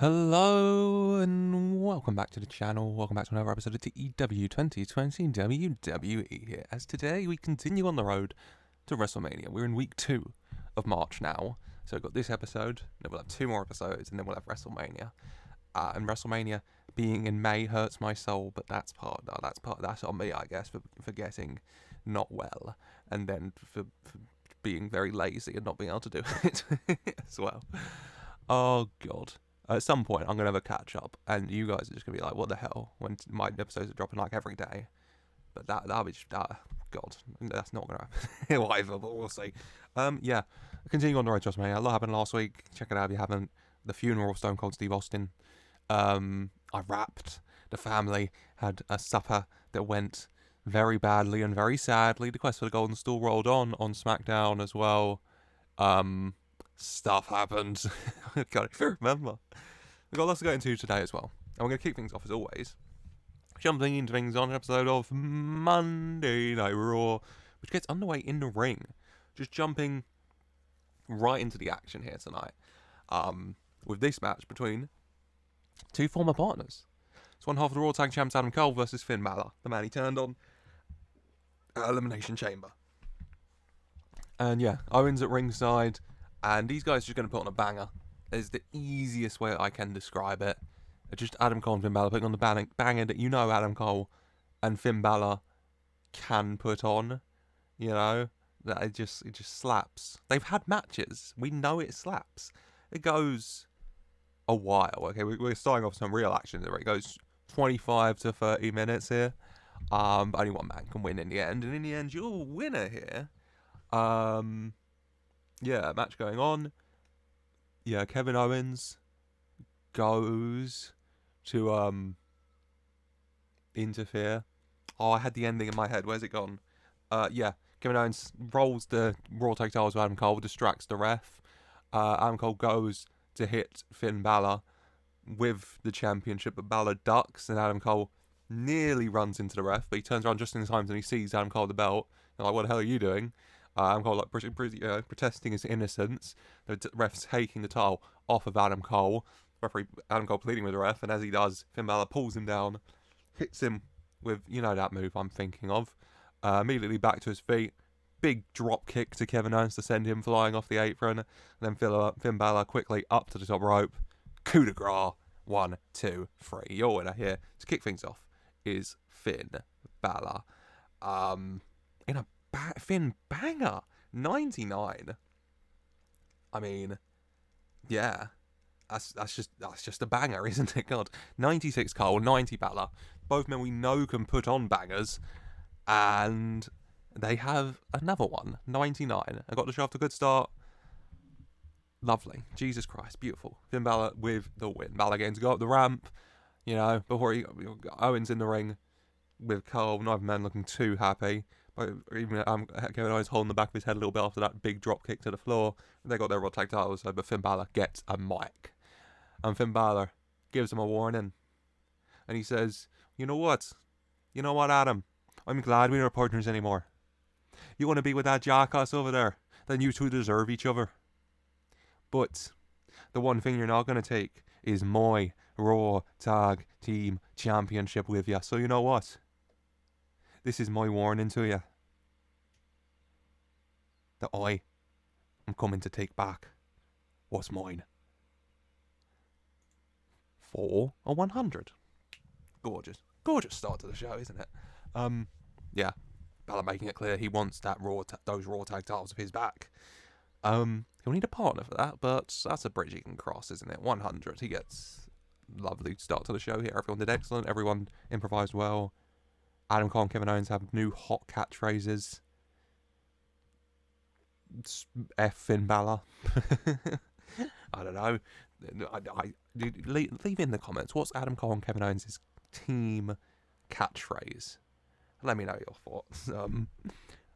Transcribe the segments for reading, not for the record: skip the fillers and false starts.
Hello and welcome back to the channel. Welcome back to another episode of TEW 2020 WWE here. As today we continue on the road to WrestleMania. We're in week 2 of March now. So we've got this episode, then we'll have 2 more episodes, and then we'll have WrestleMania. And WrestleMania being in May hurts my soul, but that's on me, I guess, for getting not well, and then for being very lazy and not being able to do it as well. Oh god. At some point, I'm going to have a catch-up, and you guys are just going to be like, what the hell, when my episodes are dropping, like, every day. But that'll be just, God, that's not going to happen. Whatever, but we'll see. Yeah, continuing on the road to WrestleMania. A lot happened last week. Check it out if you haven't. The funeral of Stone Cold Steve Austin. I rapped. The family had a supper that went very badly and very sadly. The quest for the Golden Stool rolled on Smackdown as well. Stuff happened. I can't even remember. We've got lots to get into today as well. And we're going to kick things off as always, jumping into things on an episode of Monday Night Raw, which gets underway in the ring. Just jumping right into the action here tonight. With this match between 2 former partners. It's one half of the Raw Tag Champs Adam Cole versus Finn Balor, the man he turned on at Elimination Chamber. And yeah, Owens at ringside. And these guys are just going to put on a banger. Is the easiest way I can describe it. It's just Adam Cole and Finn Balor putting on the banger that you know Adam Cole and Finn Balor can put on. You know, that it just slaps. They've had matches. We know it slaps. It goes a while. Okay, we're starting off some real action. It goes 25 to 30 minutes here. But only one man can win in the end. And in the end, your winner here. Yeah, match going on. Yeah, Kevin Owens goes to interfere. Oh, I had the ending in my head. Where's it gone? Yeah, Kevin Owens rolls the Raw Tag Titles with Adam Cole, distracts the ref. Adam Cole goes to hit Finn Balor with the championship, but Balor ducks, and Adam Cole nearly runs into the ref, but he turns around just in time and he sees Adam Cole with the belt. And like, what the hell are you doing? Adam Cole protesting his innocence. The ref's taking the title off of Adam Cole. Referee Adam Cole pleading with the ref, and as he does, Finn Balor pulls him down, hits him with, you know, that move I'm thinking of. Immediately back to his feet. Big drop kick to Kevin Owens to send him flying off the apron. And then Finn Balor quickly up to the top rope. Coup de grace. 1, 2, 3. Your winner here to kick things off is Finn Balor. In a Finn banger. 99. I mean, yeah. That's just a banger, isn't it? God. 96 Cole, 90 Balor. Both men we know can put on bangers. And they have another one. 99. I got the show off to a good start. Lovely. Jesus Christ. Beautiful. Finn Balor with the win. Balor getting to go up the ramp. You know, before Owens in the ring with Cole. Neither man looking too happy. Even Kevin Owens holding the back of his head a little bit after that big drop kick to the floor. They got their Raw Tag titles, but Finn Balor gets a mic. And Finn Balor gives him a warning. And he says, you know what, Adam? I'm glad we're not partners anymore. You want to be with that jackass over there? Then you two deserve each other. But the one thing you're not going to take is my Raw Tag Team Championship with you. So you know what? This is my warning to you. That I am coming to take back what's mine. 4 or 100. Gorgeous start to the show, isn't it? Yeah, Balor making it clear he wants that those Raw Tag titles of his back. He'll need a partner for that, but that's a bridge he can cross, isn't it? 100. He gets lovely start to the show here. Everyone did excellent. Everyone improvised well. Adam Cole and Kevin Owens have new hot catchphrases. F Finn Balor. I don't know. Leave in the comments. What's Adam Cole and Kevin Owens' team catchphrase? Let me know your thoughts.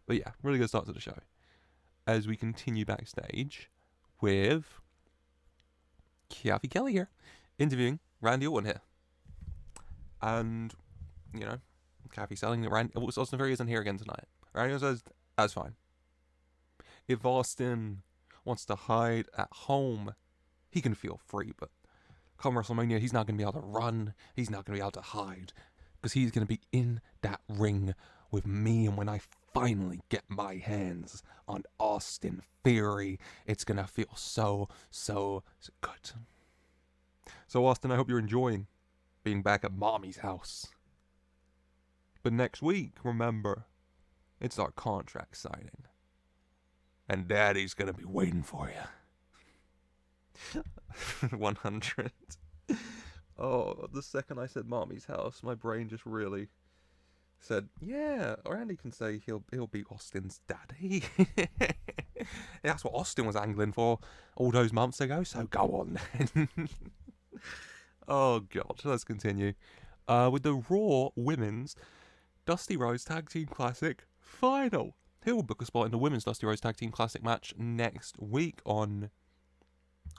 But yeah, really good start to the show. As we continue backstage with Kathy Kelly here, interviewing Randy Orton here. And, you know, Kathy selling that Austin Theory isn't here again tonight. Randy says, that's fine. If Austin wants to hide at home, he can feel free, but come WrestleMania, he's not going to be able to run. He's not going to be able to hide. Because he's going to be in that ring with me. And when I finally get my hands on Austin Theory, it's going to feel so good. So Austin, I hope you're enjoying being back at Mommy's house. But next week, remember, it's our contract signing. And Daddy's going to be waiting for you. 100. Oh, the second I said Mommy's house, my brain just really said, yeah, Randy can say he'll be Austin's daddy. That's what Austin was angling for all those months ago, so go on then. Oh, God, let's continue. With the Raw Women's Dusty Rhodes Tag Team Classic Final. He will book a spot in the Women's Dusty Rhodes Tag Team Classic match next week on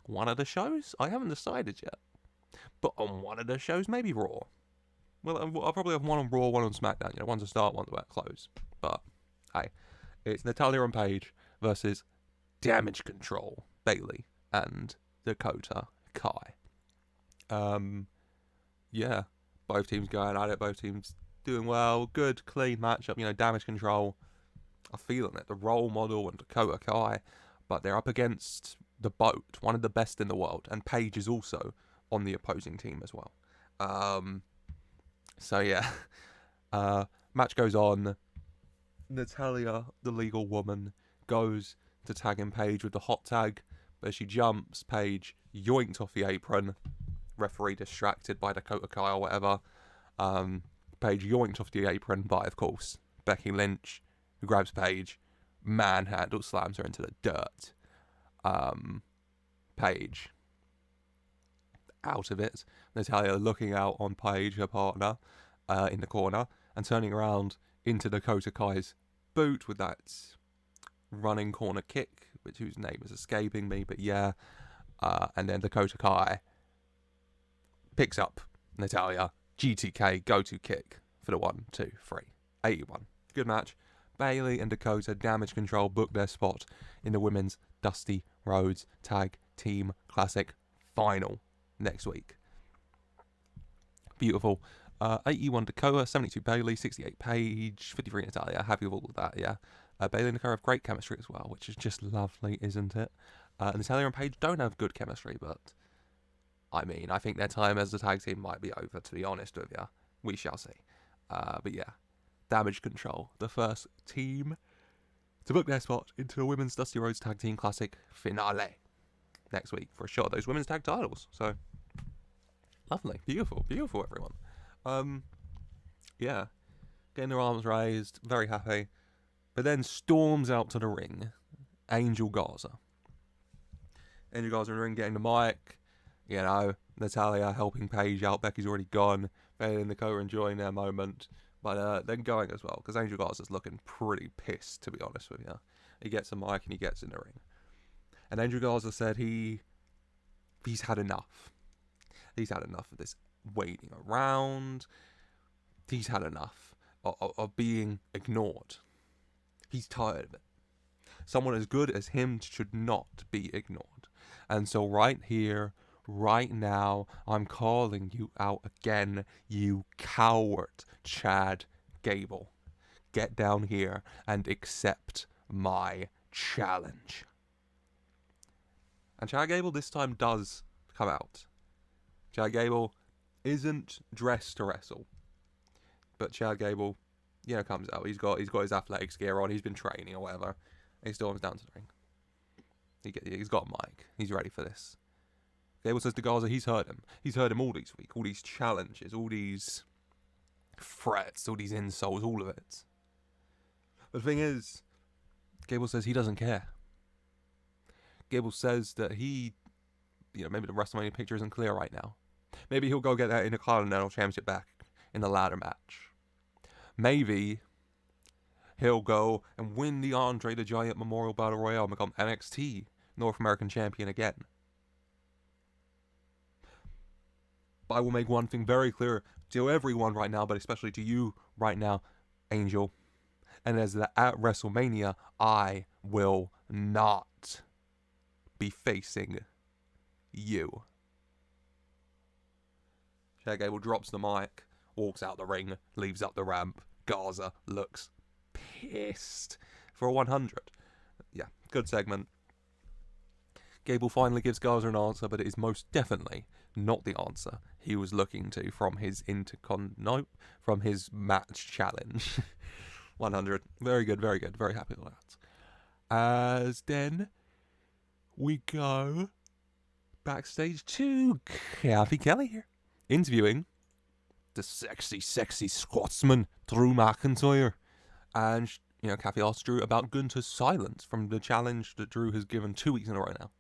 one of the shows? I haven't decided yet. But on one of the shows, maybe Raw. Well, I'll probably have one on Raw, one on Smackdown. You know, one's a start, one's about close. But, hey, it's Natalya and Paige versus Damage Control, Bayley, and Dakota Kai. Yeah, both teams going at it, both teams doing well. Good, clean matchup. You know, Damage Control are feeling it. The role model and Dakota Kai. But they're up against the BOAT, one of the best in the world. And Paige is also on the opposing team as well. So yeah, match goes on. Natalya, the legal woman, goes to tag in Paige with the hot tag, but as she jumps, Paige yoinked off the apron. Referee distracted by Dakota Kai or whatever. Paige yoinked off the apron, but of course, Becky Lynch, who grabs Paige, manhandle slams her into the dirt. Paige out of it. Natalya looking out on Paige, her partner, in the corner, and turning around into Dakota Kai's boot with that running corner kick, whose name is escaping me, but yeah. And then Dakota Kai picks up Natalya, GTK, go-to kick for the 1, 2, 3. 81. Good match. Bayley and Dakota Damage Control booked their spot in the Women's Dusty Rhodes Tag Team Classic Final next week. Beautiful. 81 Dakota, 72 Bayley, 68 Paige, 53 Natalya. Happy with all of that, yeah. Bayley and Dakota have great chemistry as well, which is just lovely, isn't it? Natalya and Paige don't have good chemistry, but I mean, I think their time as a tag team might be over, to be honest with you. We shall see. But yeah, Damage Control, the first team to book their spot into the Women's Dusty Rhodes Tag Team Classic Finale next week for a shot at those women's tag titles. So, lovely. Beautiful. Beautiful, everyone. Yeah. Getting their arms raised. Very happy. But then storms out to the ring. Angel Garza. Angel Garza in the ring getting the mic. You know, Natalya helping Paige out. Becky's already gone. Bayley and Dakota enjoying their moment. But then going as well, because Angel Garza's looking pretty pissed, to be honest with you. He gets a mic and he gets in the ring. And Angel Garza said he's had enough. He's had enough of this waiting around. He's had enough of being ignored. He's tired of it. Someone as good as him should not be ignored. And so right here, right now, I'm calling you out again, you coward, Chad Gable. Get down here and accept my challenge. And Chad Gable this time does come out. Chad Gable isn't dressed to wrestle. But Chad Gable, you know, comes out. He's got his athletics gear on. He's been training or whatever. And he storms down to the ring. He's got a mic. He's ready for this. Gable says to Garza he's heard him. He's heard him all this week. All these challenges, all these threats, all these insults, all of it. But the thing is, Gable says he doesn't care. Gable says that he, you know, maybe the WrestleMania picture isn't clear right now. Maybe he'll go get that Intercontinental Championship back in the ladder match. Maybe he'll go and win the Andre the Giant Memorial Battle Royale and become NXT North American Champion again. But I will make one thing very clear to everyone right now, but especially to you right now, Angel. And as that at WrestleMania, I will not be facing you. Gable drops the mic, walks out the ring, leaves up the ramp. Garza looks pissed for a 100. Yeah, good segment. Gable finally gives Garza an answer, but it is most definitely not the answer he was looking to from his from his match challenge. 100. Very good, very good. Very happy with that. As then we go backstage to Kathy Kelly here, interviewing the sexy, sexy Scotsman, Drew McIntyre. And, Kathy asked Drew about Gunther's silence from the challenge that Drew has given 2 weeks in a row now.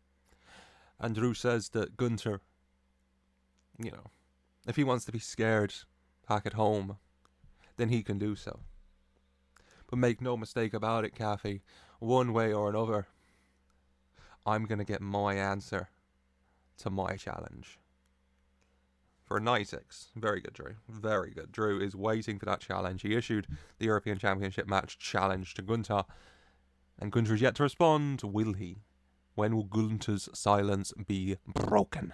And Drew says that Gunther, if he wants to be scared back at home, then he can do so. But make no mistake about it, Kathy, one way or another, I'm going to get my answer to my challenge. For a 96. Very good, Drew. Very good. Drew is waiting for that challenge. He issued the European Championship match challenge to Gunther, and Gunther is yet to respond. Will he? When will Gunther's silence be broken?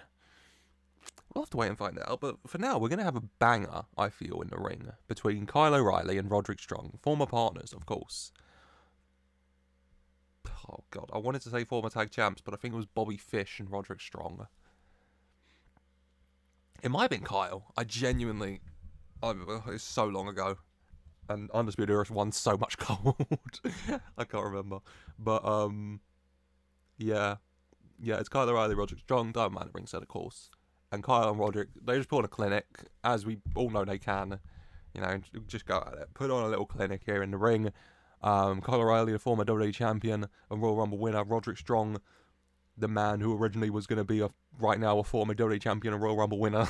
We'll have to wait and find out, but for now, we're going to have a banger, I feel, in the ring between Kyle O'Reilly and Roderick Strong. Former partners, of course. Oh, God. I wanted to say former tag champs, but I think it was Bobby Fish and Roderick Strong. It might have been Kyle. It's so long ago. And Undisputed Era won so much gold. I can't remember. But, yeah, it's Kyle O'Reilly, Roderick Strong, Diamond Man at ringside, of course. And Kyle and Roderick, they just put on a clinic, as we all know they can. Just go at it. Put on a little clinic here in the ring. Kyle O'Reilly, the former WWE champion and Royal Rumble winner. Roderick Strong, the man who originally was going to be right now a former WWE champion and Royal Rumble winner.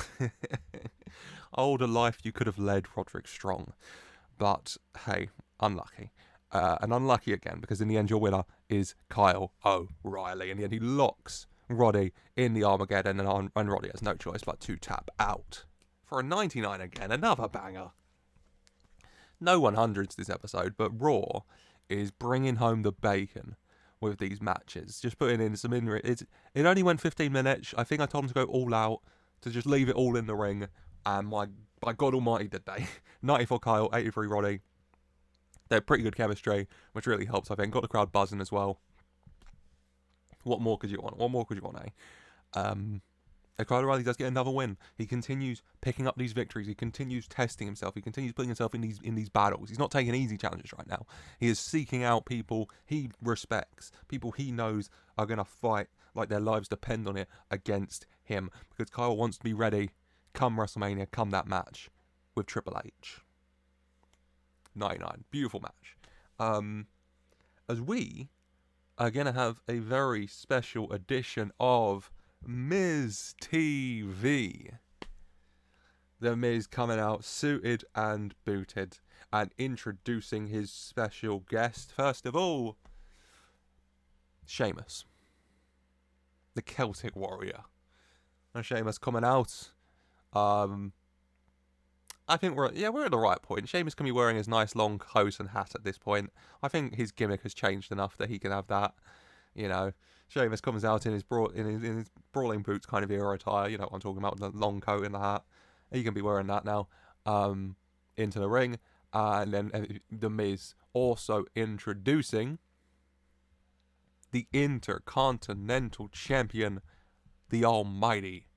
Oh, the life you could have led, Roderick Strong. But, hey, unlucky. And unlucky again, because in the end your winner is Kyle O'Reilly. In the end he locks Roddy in the Armageddon, and Roddy has no choice but to tap out. For a 99 again, another banger. No 100s this episode, but Raw is bringing home the bacon with these matches. Just putting in some it only went 15 minutes. I think I told them to go all out, to just leave it all in the ring. And by God almighty did they. 94 Kyle, 83 Roddy. They're pretty good chemistry, which really helps, I think. Got the crowd buzzing as well. What more could you want? And Kyle O'Reilly does get another win. He continues picking up these victories. He continues testing himself. He continues putting himself in these battles. He's not taking easy challenges right now. He is seeking out people he respects, people he knows are going to fight like their lives depend on it against him. Because Kyle wants to be ready come WrestleMania, come that match with Triple H. 99. Beautiful match. As we are going to have a very special edition of Miz TV. The Miz coming out suited and booted and introducing his special guest. First of all, Sheamus, the Celtic Warrior. And Sheamus coming out. I think we're at the right point. Sheamus can be wearing his nice long hose and hat at this point. I think his gimmick has changed enough that he can have that. Sheamus comes out in his brawling boots kind of era attire. You know what I'm talking about, the long coat and the hat. He can be wearing that now into the ring. And then The Miz also introducing the Intercontinental Champion, the almighty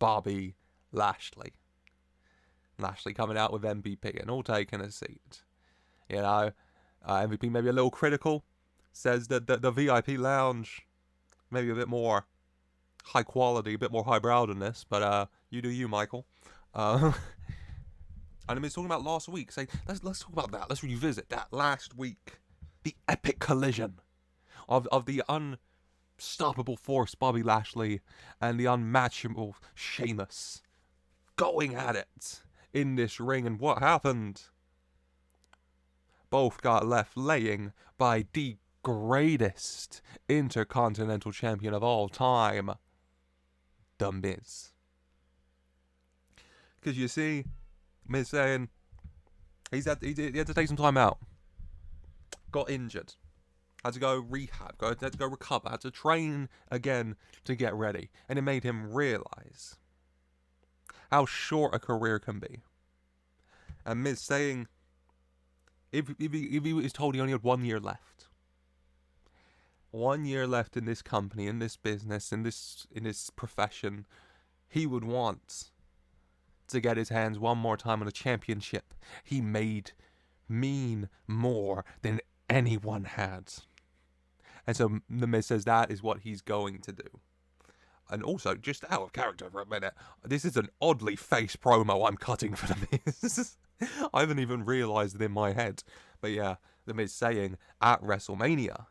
Bobby Lashley. Lashley coming out with MVP and all taking a seat. MVP maybe a little critical. Says that the VIP lounge maybe a bit more high quality, a bit more highbrow than this. But you do you, Michael. And I was talking about last week. Say let's talk about that. Let's revisit that last week. The epic collision of the unstoppable force Bobby Lashley and the unmatchable Sheamus going at it in this ring. And what happened? Both got left laying by the greatest Intercontinental Champion of all time, The Miz. Because you see, Miz saying he had to take some time out. Got injured. Had to go rehab. Had to go recover. Had to train again to get ready. And it made him realise how short a career can be. And Miz saying, if he was told he only had 1 year left, 1 year left in this company, in this business, in this profession, he would want to get his hands one more time on a championship he made mean more than anyone had. And so The Miz says that is what he's going to do. And also, just out of character for a minute, this is an oddly faced promo I'm cutting for The Miz. I haven't even realised it in my head. But yeah, The Miz saying at WrestleMania,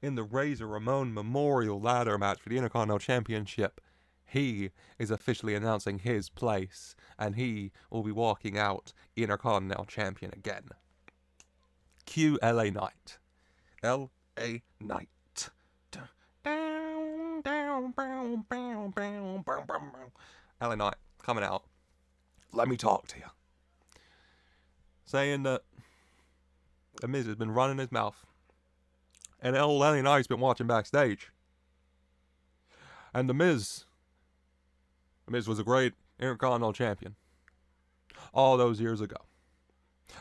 in the Razor Ramon Memorial Ladder match for the Intercontinental Championship, he is officially announcing his place, and he will be walking out Intercontinental Champion again. Cue LA Knight. LA Knight. LA Knight coming out. Let me talk to you. Saying that The Miz has been running his mouth. And old LA Knight's been watching backstage. And The Miz was a great Intercontinental Champion all those years ago.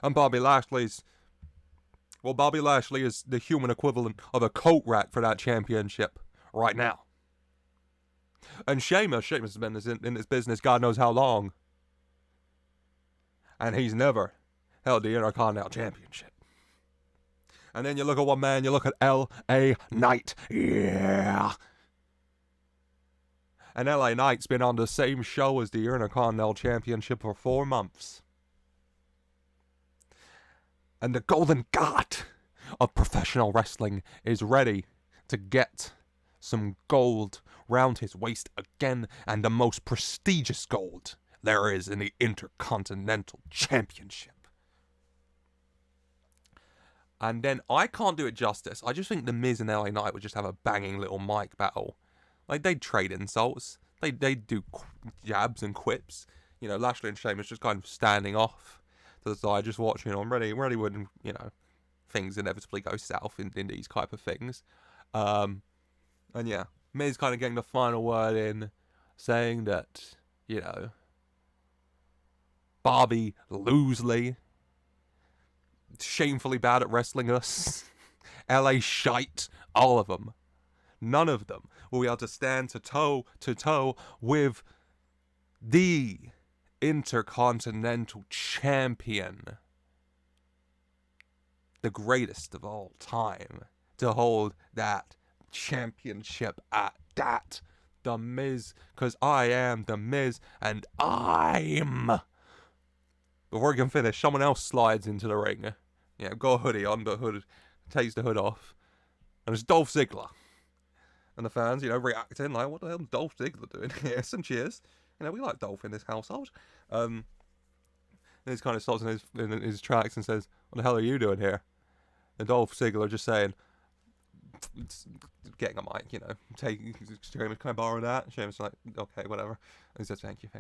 And Bobby Lashley is the human equivalent of a coat rack for that championship right now. And Sheamus has been in this business God knows how long. And he's never held the Intercontinental Championship. And then you look at one man, you look at L.A. Knight. Yeah. And L.A. Knight's been on the same show as the Intercontinental Championship for 4 months. And the golden god of professional wrestling is ready to get some gold round his waist again, and the most prestigious gold there is in the Intercontinental Championship. And then I can't do it justice. I just think The Miz and LA Knight would just have a banging little mic battle. Like, they'd trade insults. They'd do jabs and quips. You know, Lashley and Sheamus just kind of standing off to the side, just watching. You know, I'm ready when, you know, things inevitably go south in these type of things. And yeah, Miz kind of getting the final word in, saying that, you know, Bobby Lashley, shamefully bad at wrestling us. LA shite, all of them. None of them will be able to stand toe to toe with the Intercontinental Champion, the greatest of all time, to hold that championship at that. The Miz, because I am The Miz, and I'm... Before he can finish, someone else slides into the ring. Yeah, got a hoodie on, but hood takes the hood off. And it's Dolph Ziggler. And the fans, you know, reacting like, what the hell is Dolph Ziggler doing here? Some cheers. You know, we like Dolph in this household. And he kind of stops in his tracks and says, what the hell are you doing here? And Dolph Ziggler just saying, getting a mic, you know, Sheamus, can I borrow that? Sheamus is like, okay, whatever. And he says, thank you.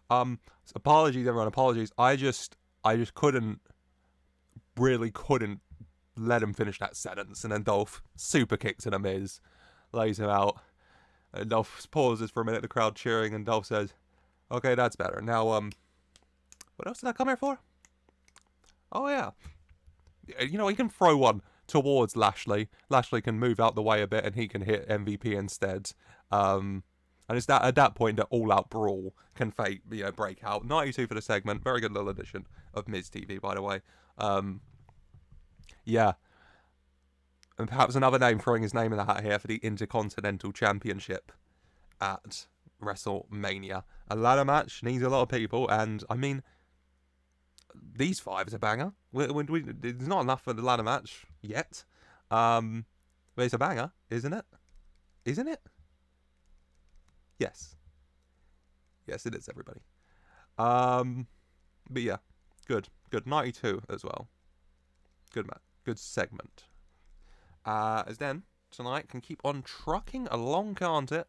So apologies, everyone, apologies. I just couldn't let him finish that sentence. And then Dolph super kicks in a Miz, lays him out. And Dolph pauses for a minute, the crowd cheering, and Dolph says, okay, that's better. Now, what else did I come here for? Oh, yeah. You know, he can throw one towards Lashley. Lashley can move out the way a bit, and he can hit MVP instead. And it's that at that point that all-out brawl can break out. 92 for the segment. Very good little edition of Miz TV, by the way. Yeah. And perhaps another name throwing his name in the hat here for the Intercontinental Championship at WrestleMania. A ladder match needs a lot of people, and I mean, these 5 is a banger. There's not enough for the ladder match yet. But it's a banger, isn't it? Isn't it? Yes. Yes, it is, everybody. But yeah, good. 92 as well. Good, man. Good segment. As then, tonight can keep on trucking along, can't it?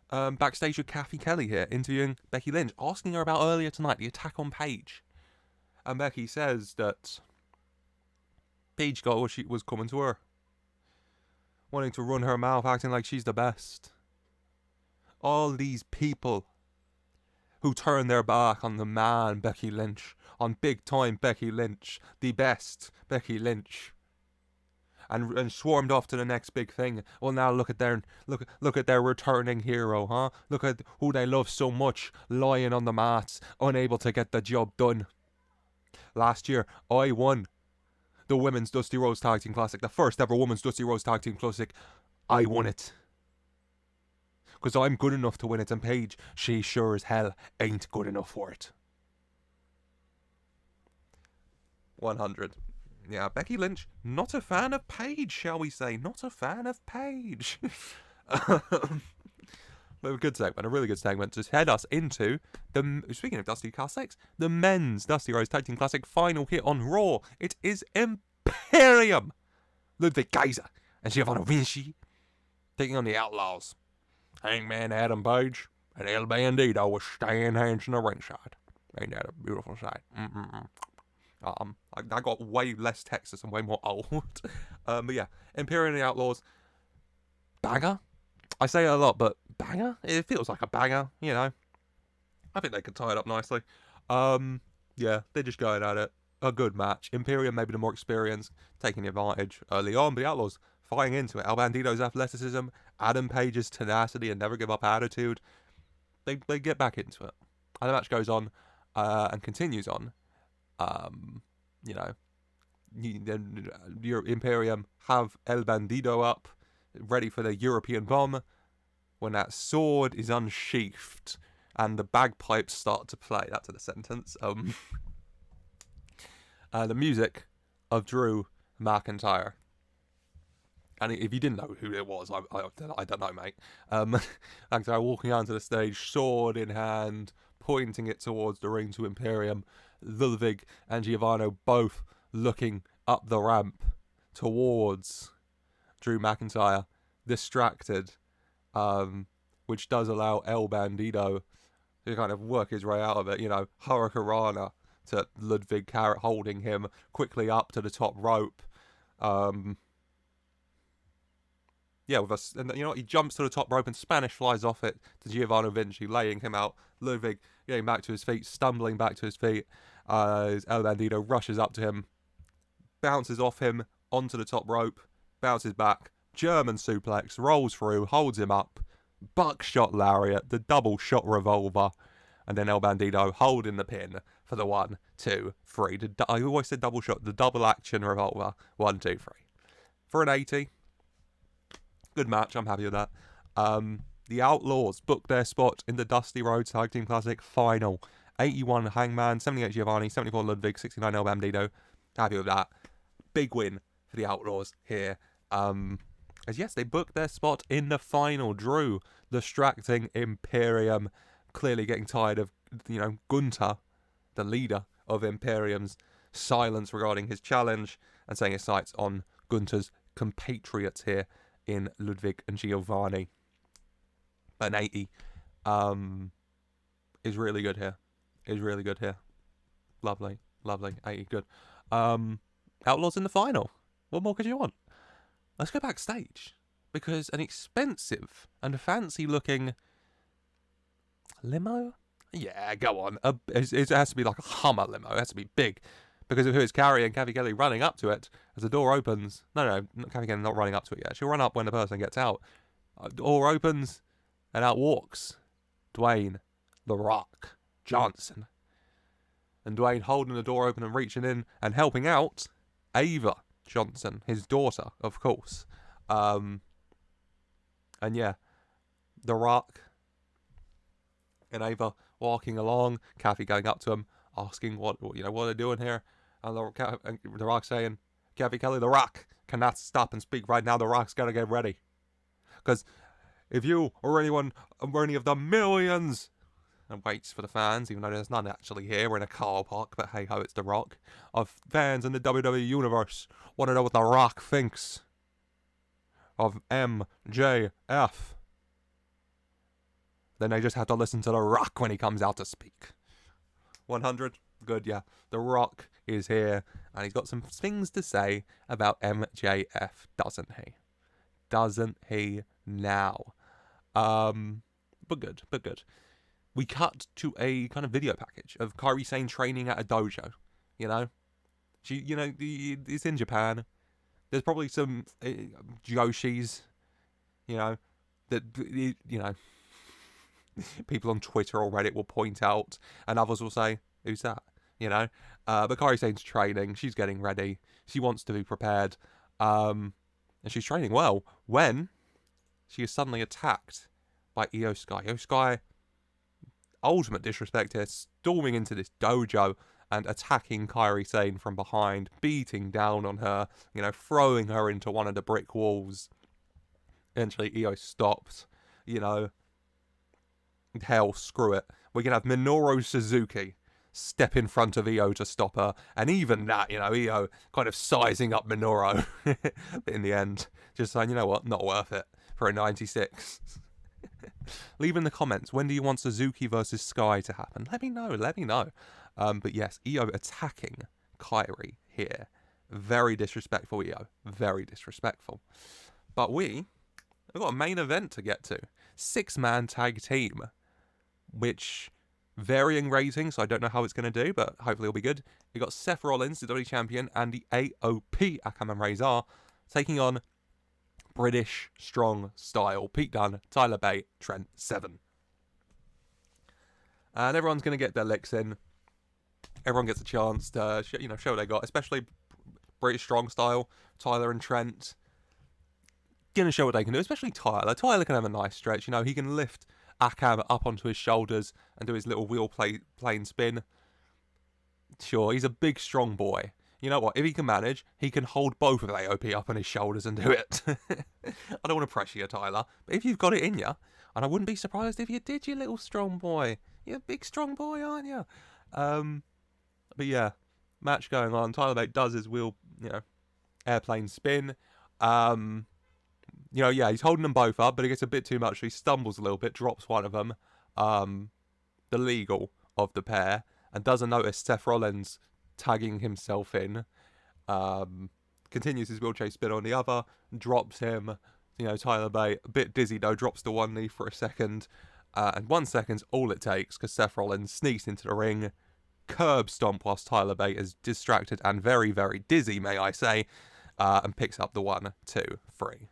Backstage with Kathy Kelly here, interviewing Becky Lynch, asking her about earlier tonight, the attack on Paige. And Becky says that Paige got what she was coming to her. Wanting to run her mouth, acting like she's the best. All these people who turned their back on the man Becky Lynch, on big time Becky Lynch, the best Becky Lynch, and swarmed off to the next big thing. Well, now look at their returning hero, huh? Look at who they love so much, lying on the mats, unable to get the job done. Last year, I won the Women's Dusty Rhodes Tag Team Classic, the first ever Women's Dusty Rhodes Tag Team Classic. I won it. Because I'm good enough to win it, and Paige, she sure as hell ain't good enough for it. 100. Yeah, Becky Lynch, not a fan of Paige, shall we say. Not a fan of Paige. But a good segment, a really good segment to head us into the, speaking of Dusty Classics, the Men's Dusty Rhodes Tag Team Classic final here on Raw. It is Imperium, Ludwig Kaiser and Giovanni Vinci taking on the Outlaws. Hangman Adam Page and El Bandito was staying hands in the ringside. Ain't that a beautiful sight? I got way less Texas and way more old. But yeah, Imperium and the Outlaws. Banger? I say it a lot, but banger? It feels like a banger, you know. I think they could tie it up nicely. Yeah, they're just going at it. A good match. Imperium maybe the more experienced, taking the advantage early on, but the Outlaws fighting into it. El Bandito's athleticism, Adam Page's tenacity and never give up attitude. They get back into it. And the match goes on and continues on. You know, your Imperium have El Bandito up, ready for the European bomb, when that sword is unsheathed and the bagpipes start to play. That's the sentence. The music of Drew McIntyre. And if you didn't know who it was, I don't know, mate. McIntyre walking onto the stage, sword in hand, pointing it towards the ring to Imperium. Ludwig and Giovanni both looking up the ramp towards Drew McIntyre, distracted, which does allow El Bandito to kind of work his way out of it. You know, Hurricanrana to Ludwig holding him quickly up to the top rope. Yeah, with us, and you know what? He jumps to the top rope and Spanish flies off it to Giovanni Vinci, laying him out. Ludwig getting back to his feet, stumbling back to his feet. As El Bandito rushes up to him, bounces off him onto the top rope, bounces back, German suplex, rolls through, holds him up, buckshot lariat, the double shot revolver, and then El Bandito holding the pin for the 1, 2, 3. I always said double shot, the double action revolver. 1, 2, 3. For an 80. Good match, I'm happy with that. The Outlaws booked their spot in the Dusty Rhodes Tag Team Classic final. 81 Hangman, 78 Giovanni, 74 Ludwig, 69 El Bandito. Happy with that. Big win for the Outlaws here. As yes, they booked their spot in the final. Drew distracting Imperium, clearly getting tired of, you know, Gunther, the leader of Imperium's silence regarding his challenge, and setting his sights on Gunther's compatriots here in Ludwig and Giovanni. An 80 is really good here. Lovely. 80, good. Outlaws in the final. What more could you want? Let's go backstage, because an expensive and fancy looking limo? Yeah, go on. It has to be like a Hummer limo. It has to be big, because of who it's carrying. Kathy Kelly running up to it as the door opens. No, Kathy Kelly not running up to it yet. She'll run up when the person gets out. Door opens, and out walks Dwayne "The Rock" Johnson. And Dwayne holding the door open and reaching in and helping out Ava Johnson, his daughter, of course. And yeah, The Rock and Ava walking along, Kathy going up to him, asking what they're doing here. And The Rock saying, Kathy Kelly, The Rock cannot stop and speak right now. The Rock's got to get ready. Because if you or anyone or any of the millions, and waits for the fans, even though there's none actually here, we're in a car park, but hey ho, it's The Rock, of fans in the WWE universe want to know what The Rock thinks of MJF, then they just have to listen to The Rock when he comes out to speak. 100, good, yeah. The Rock is here, and he's got some things to say about MJF, doesn't he? Doesn't he now? But good. we cut to a kind of video package of Kairi Sane training at a dojo. You know, it's in Japan. There's probably some Joshis, that people on Twitter or Reddit will point out, and others will say, "Who's that?" But Kairi Sane's training. She's getting ready. She wants to be prepared, and she's training well when she is suddenly attacked by Io Sky. Io Sky, ultimate disrespect here, storming into this dojo and attacking Kairi Sane from behind, beating down on her, throwing her into one of the brick walls. Eventually, Io stops, Hell, screw it. We can have Minoru Suzuki step in front of Io to stop her. And even that, Io kind of sizing up Minoru. But in the end, just saying, you know what, not worth it for a 96. Leave in the comments, when do you want Suzuki versus Sky to happen? Let me know. But yes, Io attacking Kairi here. Very disrespectful, Io. Very disrespectful. But we've got a main event to get to. 6-man tag team. Which, varying ratings, so I don't know how it's going to do, but hopefully it'll be good. We've got Seth Rollins, the WWE Champion, and the AOP, Akam and Razor, taking on British Strong Style. Pete Dunne, Tyler Bate, Trent Seven. And everyone's going to get their licks in. Everyone gets a chance to, show what they got, especially British Strong Style, Tyler and Trent. Going to show what they can do, especially Tyler. Tyler can have a nice stretch. He can lift Akam up onto his shoulders and do his little wheel plane spin. Sure, he's a big, strong boy. You know what? If he can manage, he can hold both of AOP up on his shoulders and do it. I don't want to pressure you, Tyler, but if you've got it in you, and I wouldn't be surprised if you did, you little strong boy. You're a big, strong boy, aren't you? But yeah, match going on. Tyler Bate does his wheel, airplane spin. He's holding them both up, but it gets a bit too much. So he stumbles a little bit, drops one of them, the legal of the pair, and doesn't notice Seth Rollins tagging himself in. Continues his wheelchair spin on the other, drops him. Tyler Bate, a bit dizzy though, drops the one knee for a second. And 1 second's all it takes, because Seth Rollins sneaks into the ring, curb stomp whilst Tyler Bate is distracted and very, very dizzy, may I say, and picks up the 1, 2, 3.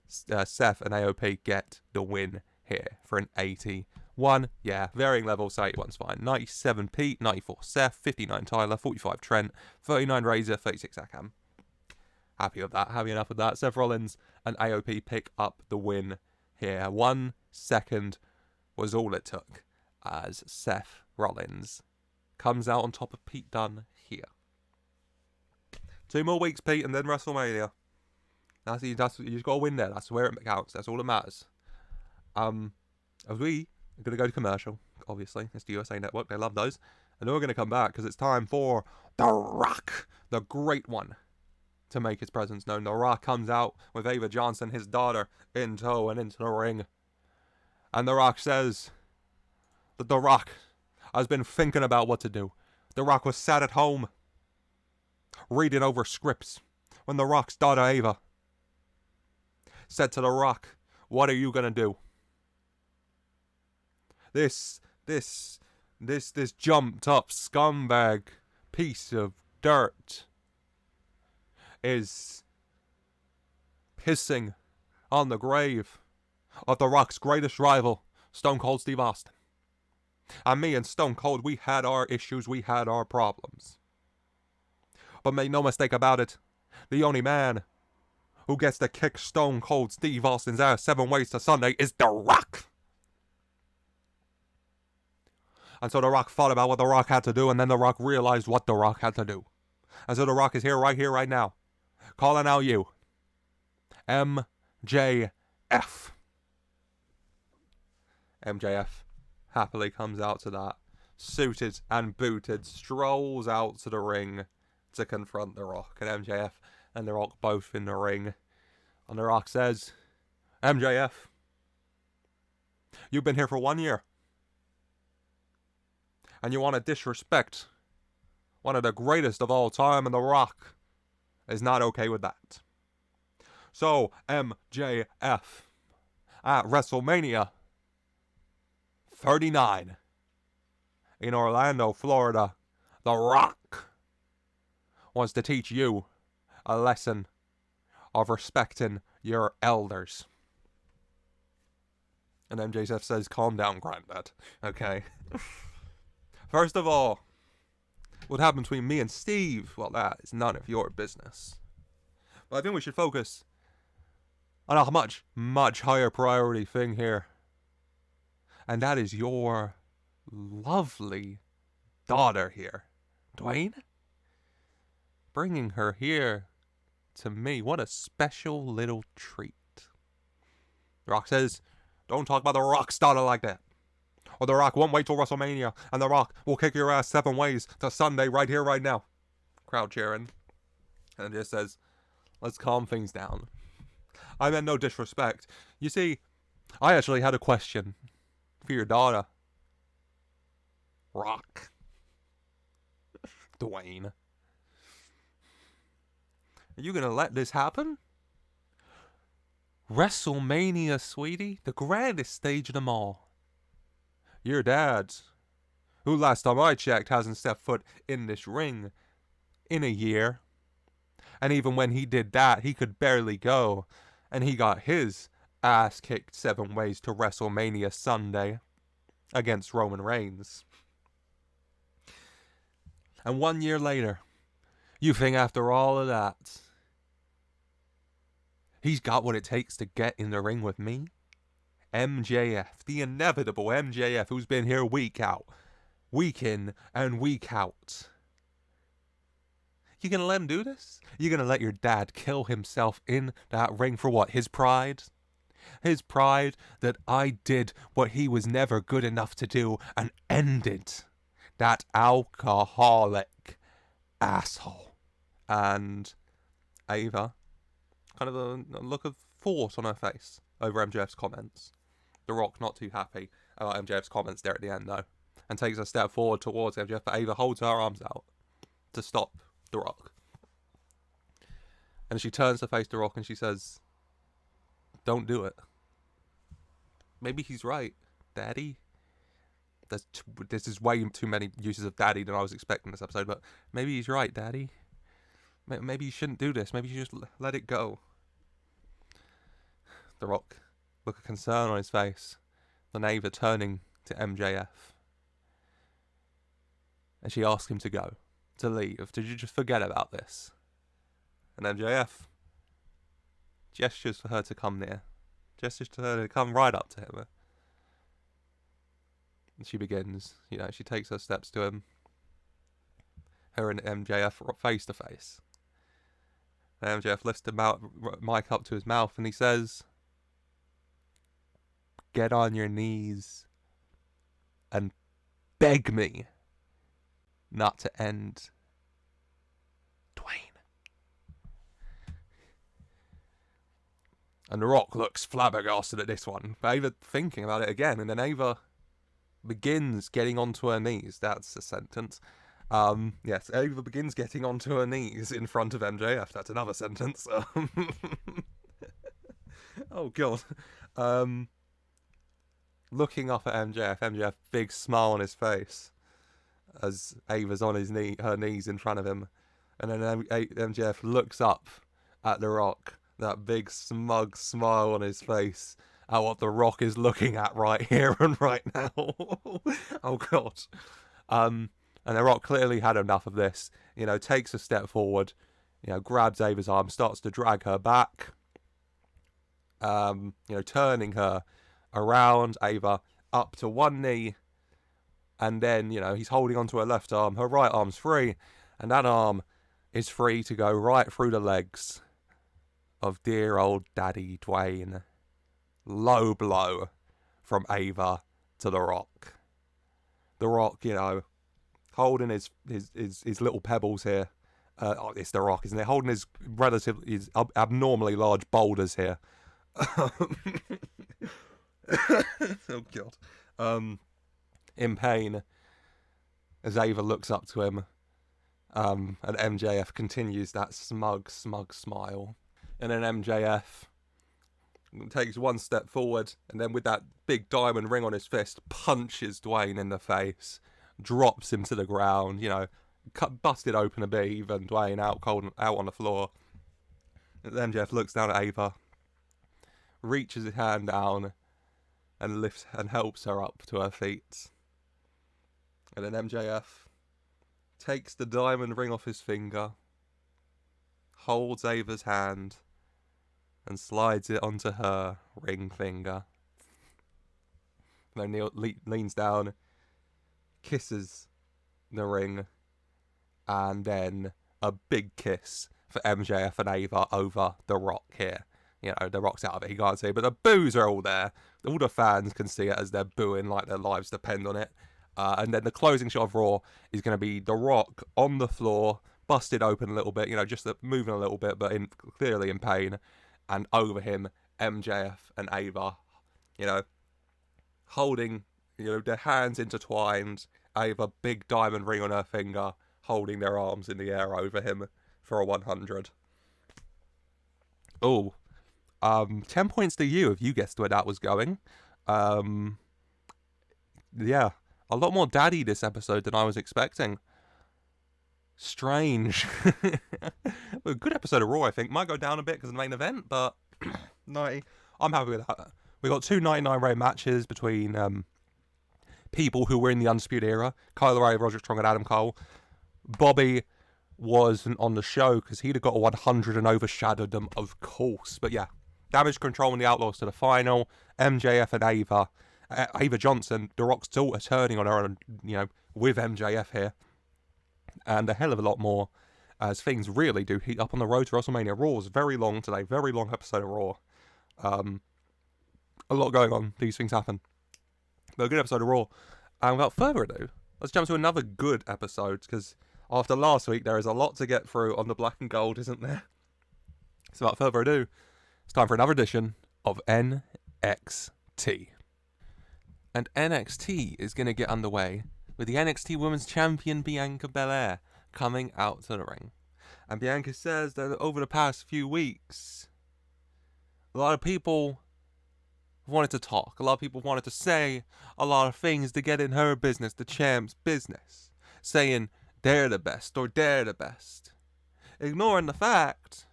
Seth and AOP get the win here for an 81. Yeah, varying levels, so 81's fine. 97 Pete, 94 Seth, 59 Tyler, 45 Trent, 39 Razor, 36 Akam. Happy with that, happy enough with that. Seth Rollins and AOP pick up the win here. 1 second was all it took as Seth Rollins comes out on top of Pete Dunne here. 2 more weeks, Pete, and then WrestleMania. That's you just got to win there. That's where it counts. That's all that matters. As we are going to go to commercial, obviously. It's the USA Network. They love those. And then we're going to come back because it's time for The Rock, the great one, to make his presence known. The Rock comes out with Ava Johnson, his daughter, in tow and into the ring. And The Rock says that The Rock has been thinking about what to do. The Rock was sat at home reading over scripts when The Rock's daughter Ava said to The Rock, "What are you gonna do? This jumped up scumbag piece of dirt is pissing on the grave of The Rock's greatest rival, Stone Cold Steve Austin. And me and Stone Cold, we had our issues, we had our problems. But make no mistake about it, the only man who gets to kick Stone Cold Steve Austin's ass 7 ways to Sunday is The Rock." And so The Rock thought about what The Rock had to do, and then The Rock realized what The Rock had to do. And so The Rock is here, right now, calling out you, MJF. MJF happily comes out to that, suited and booted, strolls out to the ring to confront The Rock. And MJF and The Rock both in the ring. And The Rock says, "MJF, you've been here for 1 year. And you want to disrespect one of the greatest of all time, and The Rock is not okay with that. So, MJF, at WrestleMania 39, in Orlando, Florida, The Rock wants to teach you a lesson of respecting your elders. And MJF says, calm down, Granddad. Okay. First of all, what happened between me and Steve? Well, that is none of your business. But I think we should focus on a much, much higher priority thing here. And that is your lovely daughter here. Dwayne? Bringing her here to me. What a special little treat. Rock says, don't talk about The Rock's daughter like that. Or The Rock won't wait till WrestleMania, and The Rock will kick your ass 7 ways to Sunday right here, right now. Crowd cheering. And just says, let's calm things down. I meant no disrespect. You see, I actually had a question for your daughter. Rock. Dwayne. Are you gonna let this happen? WrestleMania, sweetie. The grandest stage of them all. Your dad, who last time I checked hasn't stepped foot in this ring in a year. And even when he did that, he could barely go. And he got his ass kicked 7 ways to WrestleMania Sunday against Roman Reigns. And 1 year later, you think after all of that, he's got what it takes to get in the ring with me? MJF, the inevitable MJF, who's been here week out, week in and week out. You gonna let him do this? You gonna let your dad kill himself in that ring for what? His pride? His pride that I did what he was never good enough to do and ended that alcoholic asshole. And Ava, kind of a look of thought on her face over MJF's comments. The Rock not too happy about MJF's comments there at the end, though, and takes a step forward towards MJF, but Ava holds her arms out to stop The Rock. And she turns to face The Rock and she says, don't do it. Maybe he's right, Daddy. This is way too many uses of Daddy than I was expecting this episode, but maybe he's right, Daddy. Maybe you shouldn't do this. Maybe you should just let it go. The Rock, look of concern on his face. Then Ava turning to MJF. And she asks him to go, to leave. Did you just forget about this? And MJF gestures for her to come near. Gestures to her to come right up to him. And she begins, she takes her steps to him. Her and MJF face to face. And MJF lifts the mic up to his mouth and he says, get on your knees and beg me not to end Dwayne. And The Rock looks flabbergasted at this one. But Ava thinking about it again, and then Ava begins getting onto her knees. That's a sentence. Yes, Ava begins getting onto her knees in front of MJF. That's another sentence. Oh, God. Looking up at MJF, big smile on his face as Ava's on her knees in front of him. And then MJF looks up at The Rock, that big smug smile on his face at what The Rock is looking at right here and right now. Oh, God. And The Rock clearly had enough of this. Takes a step forward, grabs Ava's arm, starts to drag her back. Turning her around, Ava up to one knee. And then, he's holding onto her left arm. Her right arm's free. And that arm is free to go right through the legs of dear old Daddy Dwayne. Low blow from Ava to The Rock. The Rock, holding his little pebbles here. It's The Rock, isn't it? Holding his abnormally large boulders here. Oh, God. In pain as Ava looks up to him. And MJF continues that smug smile. And then MJF takes one step forward, and then with that big diamond ring on his fist, punches Dwayne in the face drops him to the ground, busted open a bit, even Dwayne out on the floor. And MJF looks down at Ava, reaches his hand down, and lifts and helps her up to her feet. And then MJF takes the diamond ring off his finger, holds Ava's hand, and slides it onto her ring finger. And then leans down, kisses the ring, and then a big kiss for MJF and Ava over The Rock here. The Rock's out of it, he can't see it, but the boos are all there. All the fans can see it as they're booing like their lives depend on it. And then the closing shot of Raw is going to be The Rock on the floor, busted open a little bit, just moving a little bit, but clearly in pain. And over him, MJF and Ava, holding, their hands intertwined. Ava, big diamond ring on her finger, holding their arms in the air over him for a 100. Oh, 10 points to you if you guessed where that was going. Yeah, a lot more daddy this episode than I was expecting. Strange. A good episode of Raw, I think. Might go down a bit because of the main event, but 90. I'm happy with that. We got 2 99-rated matches between people who were in the Undisputed Era. Kyle O'Reilly, Roderick Strong, and Adam Cole. Bobby wasn't on the show because he'd have got a 100 and overshadowed them, of course. But yeah, Damage Control and the Outlaws to the final. MJF and Ava Johnson, The Rock's daughter, turning on her, with MJF here. And a hell of a lot more as things really do heat up on the road to WrestleMania. Raw is very long today, very long episode of Raw. A lot going on, these things happen. But a good episode of Raw. And without further ado, let's jump to another good episode, because after last week, there is a lot to get through on the black and gold, isn't there? So without further ado, it's time for another edition of NXT. And NXT is going to get underway with the NXT Women's Champion Bianca Belair coming out to the ring. And Bianca says that over the past few weeks, a lot of people wanted to talk. A lot of people wanted to say a lot of things to get in her business, the champ's business. Saying they're the best or they're the best. Ignoring the fact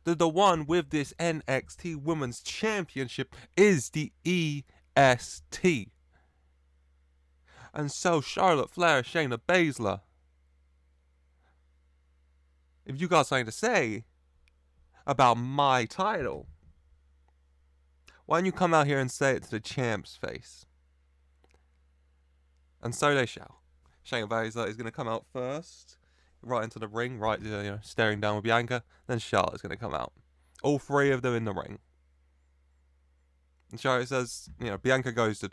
that the one with this NXT Women's Championship is the EST. And so Charlotte Flair, Shayna Baszler, if you got something to say about my title, why don't you come out here and say it to the champ's face? And so they shall. Shayna Baszler is going to come out first, right into the ring, right, staring down with Bianca. Then Charlotte's going to come out. All three of them in the ring. And Charlotte says, Bianca goes to,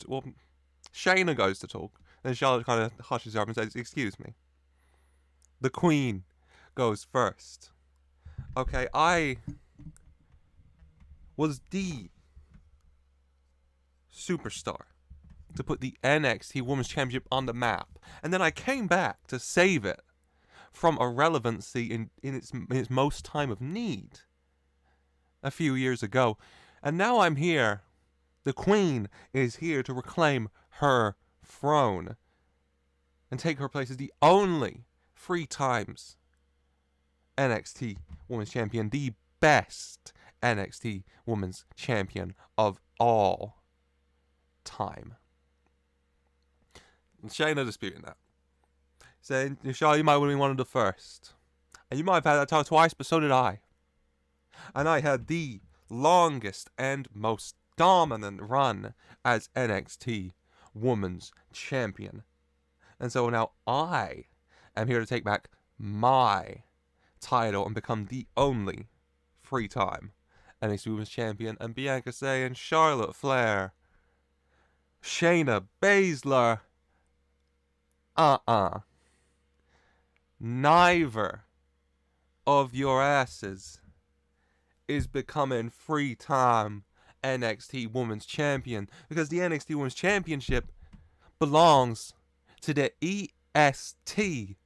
Shayna goes to talk. Then Charlotte kind of hushes her up and says, "Excuse me. The Queen goes first. Okay, I was the superstar to put the NXT Women's Championship on the map. And then I came back to save it from irrelevancy in its most time of need a few years ago. And now I'm here. The Queen is here to reclaim her throne and take her place as the only 3 times NXT Women's Champion, the best NXT Women's Champion of all time." And Shayna disputing that, saying, "Charlotte, you might have been one of the first, and you might have had that title twice, but so did I. And I had the longest and most dominant run as NXT Women's Champion. And so now I am here to take back my title and become the only 3-time NXT Women's Champion." And Bianca saying, "Charlotte Flair, Shayna Baszler, neither of your asses is becoming 3-time NXT Women's Champion, because the NXT Women's Championship belongs to the EST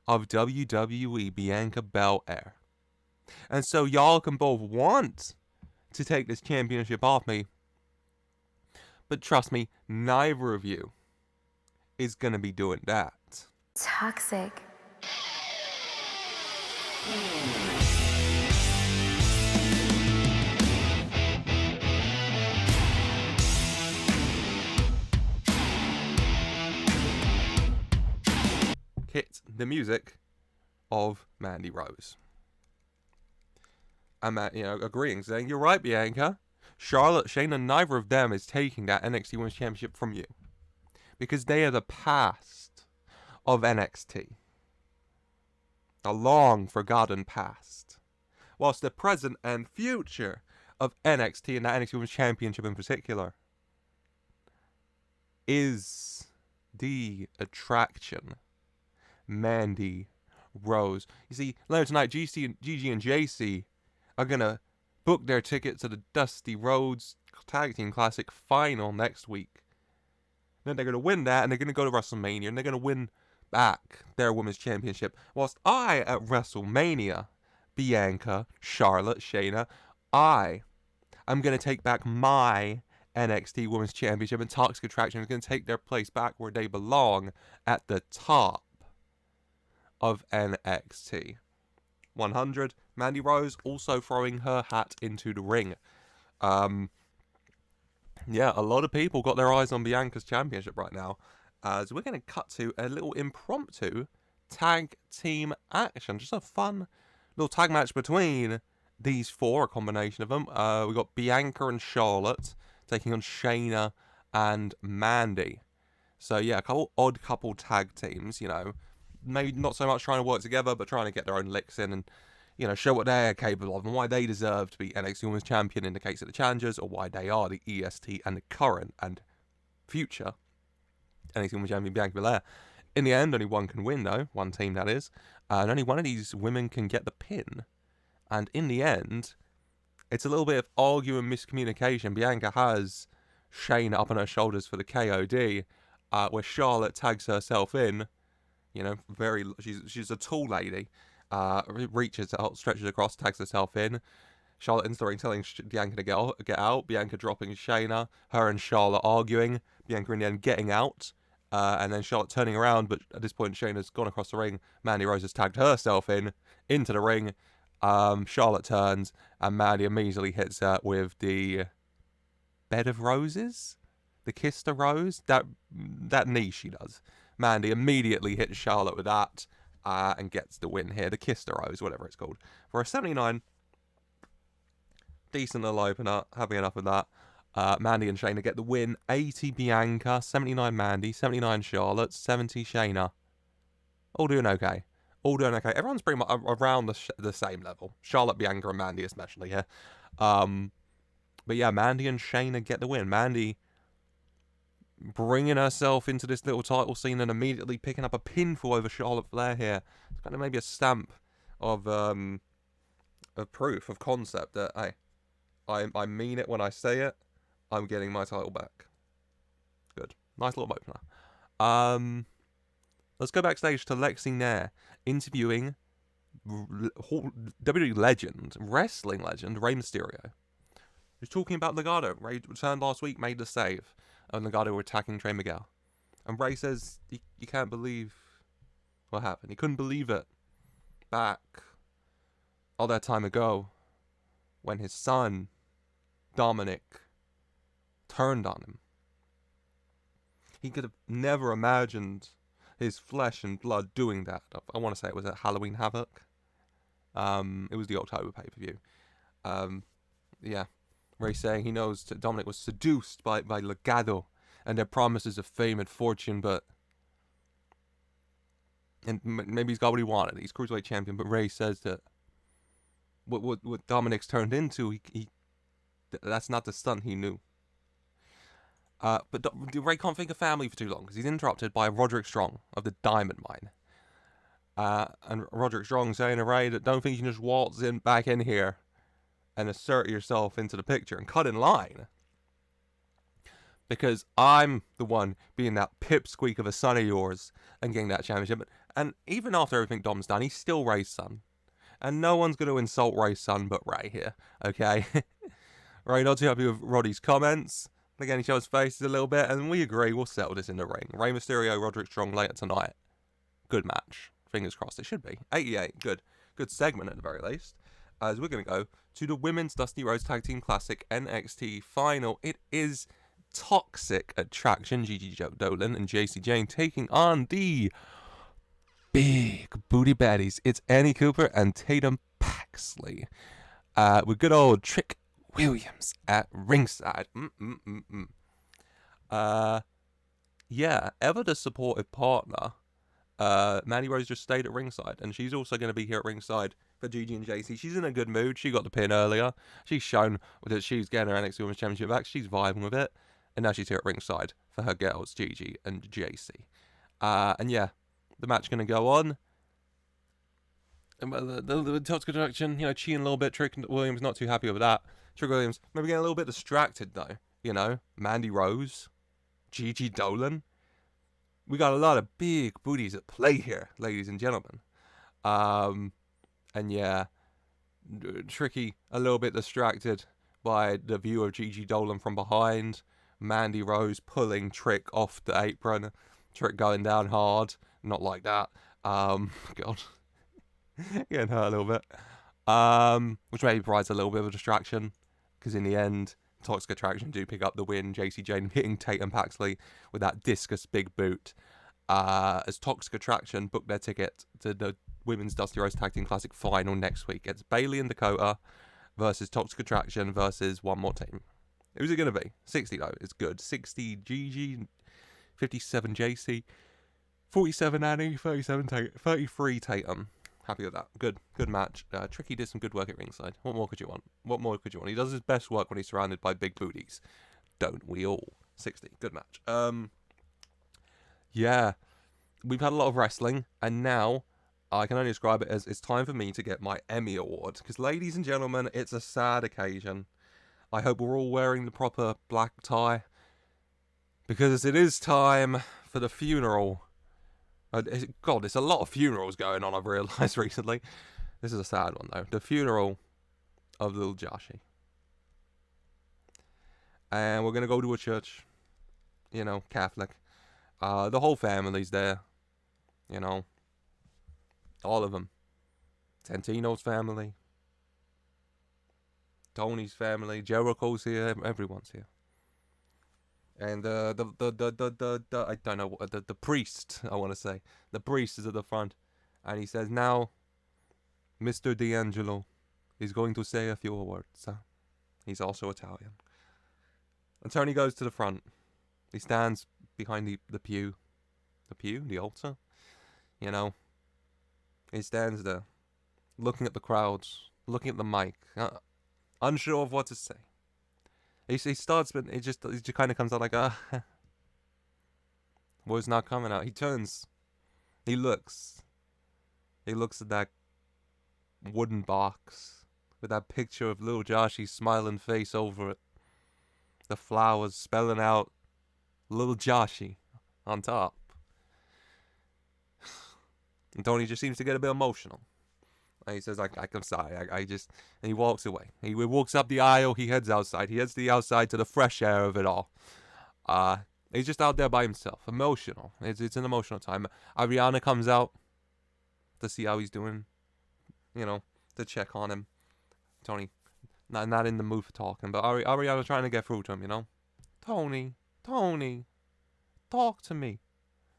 of WWE, Bianca Belair. And so y'all can both want to take this championship off me, but trust me, neither of you is going to be doing that. Toxic. Hit the music of Mandy Rose. And agreeing, saying, "You're right, Bianca. Charlotte, Shayna, neither of them is taking that NXT Women's Championship from you. Because they are the past of NXT. The long forgotten past. Whilst the present and future of NXT and that NXT Women's Championship in particular is the attraction. Mandy Rose. You see, later tonight, Gigi and JC are going to book their ticket to the Dusty Rhodes Tag Team Classic final next week. Then they're going to win that, and they're going to go to WrestleMania, and they're going to win back their Women's Championship. Whilst I, at WrestleMania, Bianca, Charlotte, Shayna, I'm going to take back my NXT Women's Championship, and Toxic Attraction is going to take their place back where they belong, at the top of NXT. 100, Mandy Rose also throwing her hat into the ring. Yeah, a lot of people got their eyes on Bianca's championship right now. So we're going to cut to a little impromptu tag team action. Just a fun little tag match between these four, a combination of them. We got Bianca and Charlotte taking on Shayna and Mandy. So yeah, a couple odd couple tag teams, maybe not so much trying to work together, but trying to get their own licks in and, show what they're capable of and why they deserve to be NXT Women's Champion in the case of the challengers, or why they are the EST and the current and future NXT Women's Champion Bianca Belair. In the end, only one can win, though. One team, that is. And only one of these women can get the pin. And in the end, it's a little bit of arguing miscommunication. Bianca has Shayna up on her shoulders for the KOD, where Charlotte tags herself in. She's a tall lady. Reaches out, stretches across, tags herself in. Charlotte into the ring telling Bianca to get out. Bianca dropping Shayna. Her and Charlotte arguing. Bianca in the end getting out. And then Charlotte turning around, but at this point Shayna's gone across the ring. Mandy Rose has tagged herself into the ring. Charlotte turns, and Mandy immediately hits her with the Bed of Roses? The Kiss the Rose? That knee she does. Mandy immediately hits Charlotte with that, and gets the win here. The Kiss the Rose, whatever it's called. For a 79, decent little opener. Happy enough with that. Mandy and Shayna get the win. 80 Bianca, 79 Mandy, 79 Charlotte, 70 Shayna. All doing okay. Everyone's pretty much around the same level. Charlotte, Bianca, and Mandy especially here. But yeah, Mandy and Shayna get the win. Mandy bringing herself into this little title scene and immediately picking up a pinfall over Charlotte Flair here. It's kind of maybe a stamp of proof, of concept that, hey, I mean it when I say it. I'm getting my title back. Good. Nice little opener. Let's go backstage to Lexi Nair interviewing WWE legend, wrestling legend, Rey Mysterio. He's talking about Legado. Rey returned last week, made the save, and Legado were attacking Trey Miguel. And Rey says, you can't believe what happened. He couldn't believe it. Back all that time ago, when his son, Dominic, turned on him. He could have never imagined his flesh and blood doing that. I want to say it was at Halloween Havoc. It was the October pay-per-view. Yeah. Rey saying he knows that Dominic was seduced by Legado and their promises of fame and fortune, and maybe he's got what he wanted. He's Cruiserweight champion, but Rey says that what Dominic's turned into, that's not the son he knew. But Rey can't think of family for too long because he's interrupted by Roderick Strong of the Diamond Mine. And Roderick Strong saying to Rey that don't think you can just waltz back in here and assert yourself into the picture and cut in line. Because I'm the one being that pipsqueak of a son of yours and getting that championship. And even after everything Dom's done, he's still Rey's son. And no one's going to insult Rey's son but Rey here, okay? Rey not too happy with Roddy's comments. Again, he shows faces a little bit, and we agree we'll settle this in the ring. Rey Mysterio, Roderick Strong later tonight. Good match. Fingers crossed it should be. 88, good. Good segment at the very least. As we're going to go to the Women's Dusty Rhodes Tag Team Classic NXT Final. It is Toxic Attraction, Gigi Dolan and JC Jane taking on the big booty baddies. It's Annie Cooper and Tatum Paxley. With good old Trick Williams at ringside. Yeah, ever the supportive partner. Mandy Rose just stayed at ringside, and she's also going to be here at ringside for Gigi and JC. She's in a good mood. She got the pin earlier. She's shown that she's getting her NXT Women's Championship back. She's vibing with it, and now she's here at ringside for her girls, Gigi and JC. And yeah, the match going to go on. And the Toxic Attraction, cheating a little bit. Trick Williams not too happy with that. Trick Williams maybe getting a little bit distracted though. Mandy Rose, Gigi Dolan. We got a lot of big booties at play here, ladies and gentlemen. And yeah, Tricky a little bit distracted by the view of Gigi Dolan from behind. Mandy Rose pulling Trick off the apron. Trick going down hard. Not like that. God. Getting hurt a little bit. Which maybe provides a little bit of a distraction. Because in the end, Toxic Attraction do pick up the win. JC Jane hitting Tatum Paxley with that discus big boot. As Toxic Attraction book their ticket to the Women's Dusty Rhodes Tag Team Classic Final next week. It's Bayley and Dakota versus Toxic Attraction versus one more team. Who's it going to be? 60 though. It's good. 60 Gigi, 57 JC, 47 Annie, 33 Tatum. Happy with that. Good match. Tricky did some good work at ringside. What more could you want? He does his best work when he's surrounded by big booties. Don't we all? 60. Good match. Yeah. We've had a lot of wrestling, and now I can only describe it as it's time for me to get my Emmy Award. Because, ladies and gentlemen, it's a sad occasion. I hope we're all wearing the proper black tie. Because it is time for the funeral. God, there's a lot of funerals going on, I've realised recently. This is a sad one, though. The funeral of little Joshie. And we're going to go to a church. Catholic. The whole family's there. All of them. Santino's family. Tony's family. Jericho's here. Everyone's here. And I don't know, the priest, I want to say. The priest is at the front. And he says, now, Mr. D'Angelo is going to say a few words. He's also Italian. And Tony goes to the front. He stands behind the pew. The pew? The altar? He stands there, looking at the crowds, looking at the mic, unsure of what to say. He starts, but he just kind of comes out like, words not coming out. He turns. He looks. He looks at that wooden box with that picture of little Joshie's smiling face over it. The flowers spelling out little Joshie on top. And Tony just seems to get a bit emotional. And he says, I'm sorry, and he walks away. He walks up the aisle, he heads outside. He heads to the outside to the fresh air of it all. He's just out there by himself, emotional. It's an emotional time. Ariana comes out to see how he's doing, to check on him. Tony, not in the mood for talking, but Ariana trying to get through to him, Tony, talk to me.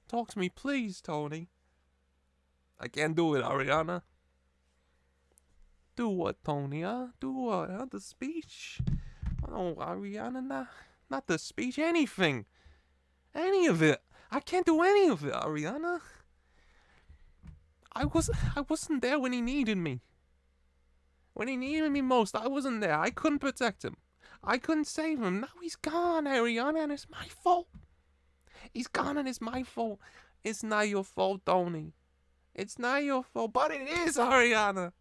Talk to me, please, Tony. I can't do it, Ariana. Do what, Tony, huh? Do what, huh? The speech? Oh, Ariana, not the speech, anything. Any of it. I can't do any of it, Ariana. I wasn't there when he needed me. When he needed me most, I wasn't there. I couldn't protect him. I couldn't save him. Now he's gone, Ariana, and it's my fault. He's gone and it's my fault. It's not your fault, Tony. It's not your fault, but it is, Ariana.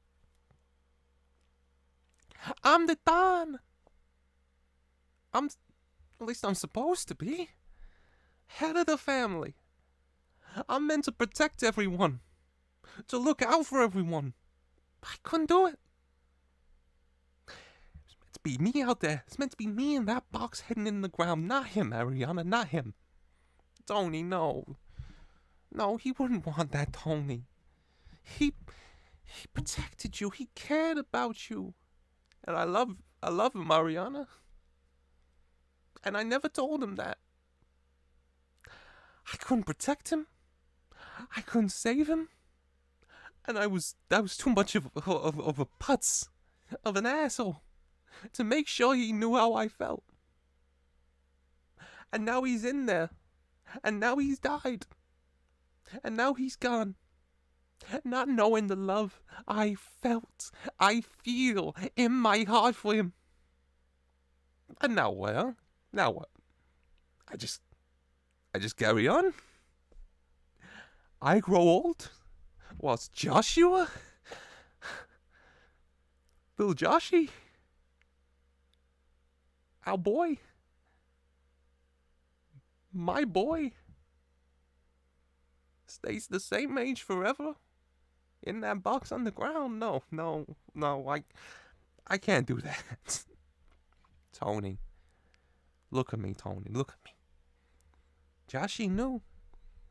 I'm the Don. At least I'm supposed to be. Head of the family. I'm meant to protect everyone. To look out for everyone. I couldn't do it. to be me out there. It's meant to be me in that box heading in the ground. Not him, Ariana. Not him. Tony, no. No, he wouldn't want that, Tony. He protected you. He cared about you. And I love him, Ariana. And I never told him that. I couldn't protect him. I couldn't save him. And that was too much of a putz, of an asshole, to make sure he knew how I felt. And now he's in there. And now he's died. And now he's gone. Not knowing the love I feel in my heart for him. And now what, huh? Now what? I just carry on? I grow old? Whilst Joshua? Little Joshy? Our boy? My boy? Stays the same age forever? In that box on the ground? No, I can't do that. Tony. Look at me, Tony, look at me. Joshy knew.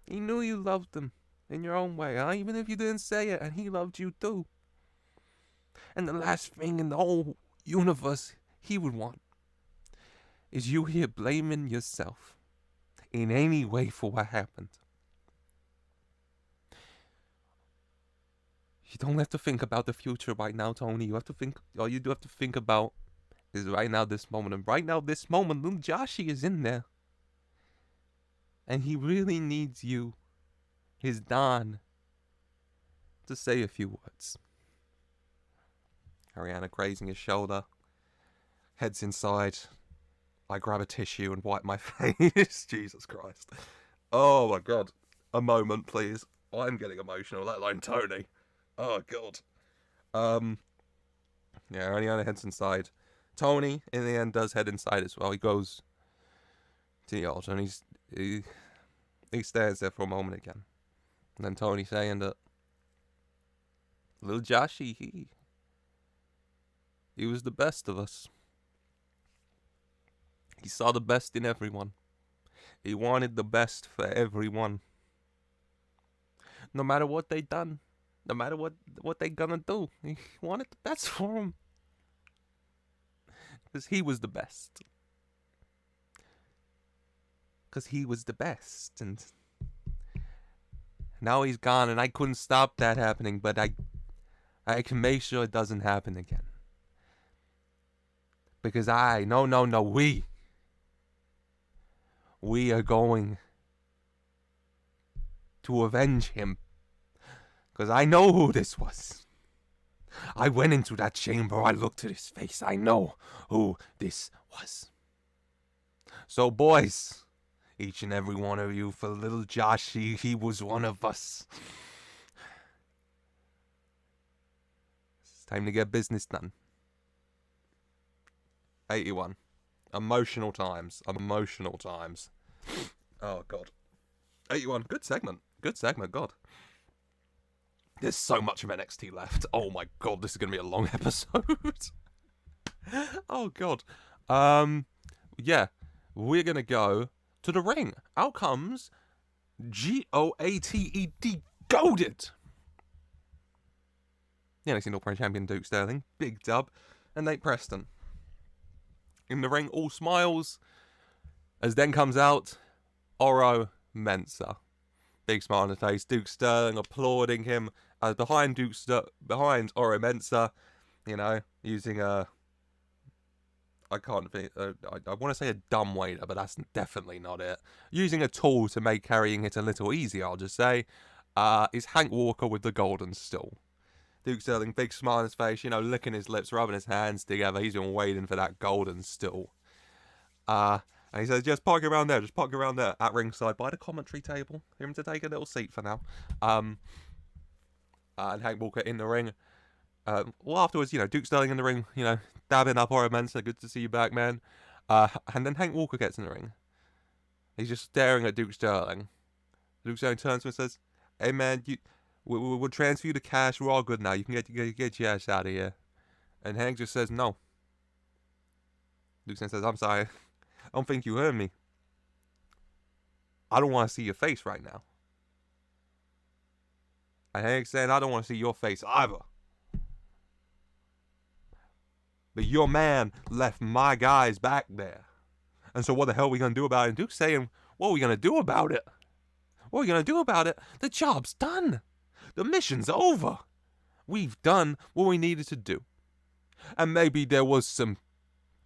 He knew you loved him in your own way, huh? Even if you didn't say it, and he loved you too. And the last thing in the whole universe he would want is you here blaming yourself in any way for what happened. You don't have to think about the future right now, Tony. You have to think, all you do have to think about is right now, this moment. And right now, this moment, little Joshy is in there. And he really needs you, his Don, to say a few words. Ariana grazing his shoulder, heads inside. I grab a tissue and wipe my face. Jesus Christ. Oh my God. A moment, please. I'm getting emotional, let alone Tony. Oh God. Yeah, Ariana heads inside. Tony, in the end, does head inside as well. He goes to the altar and he stands there for a moment again. And then Tony saying that little Joshy, he was the best of us. He saw the best in everyone. He wanted the best for everyone. No matter what they done, no matter what they gonna do, he wanted the best for them. Because he was the best. Because he was the best. And now he's gone and I couldn't stop that happening, but I can make sure it doesn't happen again. Because we are going to avenge him. Because I know who this was. I went into that chamber, I looked at his face, I know who this was. So boys, each and every one of you, for little Joshy, he was one of us. It's time to get business done. 81. Emotional times. Oh, God. 81. Good segment, God. There's so much of NXT left. Oh, my God, this is going to be a long episode. Oh, God. Yeah, we're going to go to the ring. Out comes G-O-A-T-E-D, goaded. The NXT North American Champion Duke Sterling, big dub, and Nate Preston. In the ring, all smiles, as then comes out Oro Mensah. Big smile on his face. Duke Sterling applauding him as behind Oro Mensah, using a... I can't think... I want to say a dumbwaiter, but that's definitely not it. Using a tool to make carrying it a little easier, I'll just say, is Hank Walker with the golden stool. Duke Sterling, big smile on his face, licking his lips, rubbing his hands together. He's been waiting for that golden stool. And he says, just park around there, at ringside by the commentary table. For him to take a little seat for now. And Hank Walker in the ring. Well, afterwards, Duke Sterling in the ring, dabbing up Oro Mensah, good to see you back, man. And then Hank Walker gets in the ring. He's just staring at Duke Sterling. Duke Sterling turns to him and says, hey, man, we'll transfer you the cash. We're all good now. You can get your ass out of here. And Hank just says, no. Duke says, I'm sorry. I don't think you heard me. I don't want to see your face right now. And Hank saying, I don't want to see your face either. But your man left my guys back there. And so what the hell are we going to do about it? And Duke's saying, what are we going to do about it? What are we going to do about it? The job's done. The mission's over. We've done what we needed to do. And maybe there was some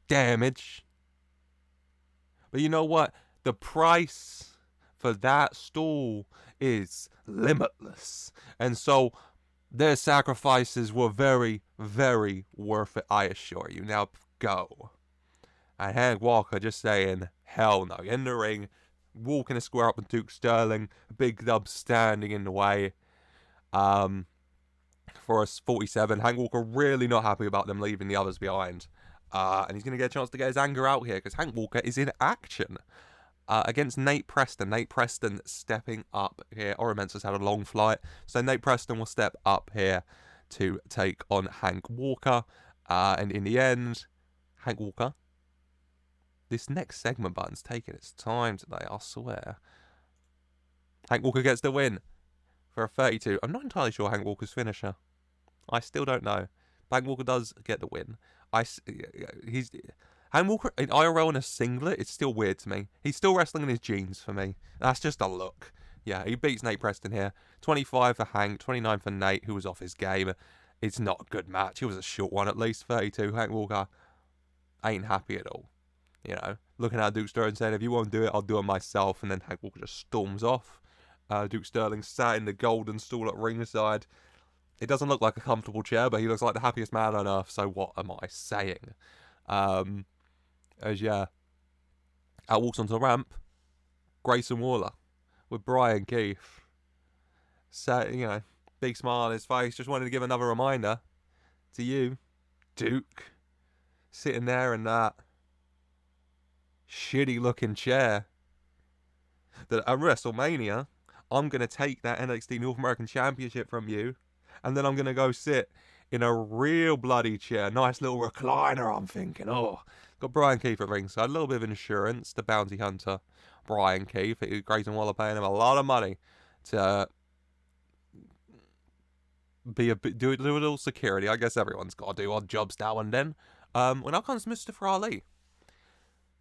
damage. But you know what? The price for that stool is limitless. And so their sacrifices were very, very worth it, I assure you. Now go. And Hank Walker just saying, hell no. In the ring, walking a square up with Duke Sterling. Big Dub standing in the way. For us 47. Hank Walker really not happy about them leaving the others behind. And he's going to get a chance to get his anger out here because Hank Walker is in action. Against Nate Preston. Nate Preston stepping up here. Oromensa's had a long flight. So Nate Preston will step up here to take on Hank Walker. And in the end, Hank Walker. This next segment button's taking its time today, I swear. Hank Walker gets the win for a 32. I'm not entirely sure Hank Walker's finisher. I still don't know. Hank Walker does get the win. Hank Walker in IRL in a singlet, it's still weird to me. He's still wrestling in his jeans for me. That's just a look. Yeah, he beats Nate Preston here. 25 for Hank, 29 for Nate, who was off his game. It's not a good match. It was a short one at least. 32. Hank Walker ain't happy at all. You know, looking at Duke Sterling saying, if you won't do it, I'll do it myself. And then Hank Walker just storms off. Duke Sterling sat in the golden stool at ringside. It doesn't look like a comfortable chair, but he looks like the happiest man on earth. So what am I saying? Out walks onto the ramp, Grayson Waller with Brian Keith. So, you know, big smile on his face. Just wanted to give another reminder to you, Duke, sitting there in that shitty looking chair, that at WrestleMania, I'm going to take that NXT North American Championship from you, and then I'm going to go sit in a real bloody chair. Nice little recliner, I'm thinking. Oh, got Brian Keith at ringside. A little bit of insurance. The bounty hunter, Brian Keith. Grayson Waller paying him a lot of money to do a little security. I guess everyone's got to do odd jobs now and then. When up comes Mustafa Ali.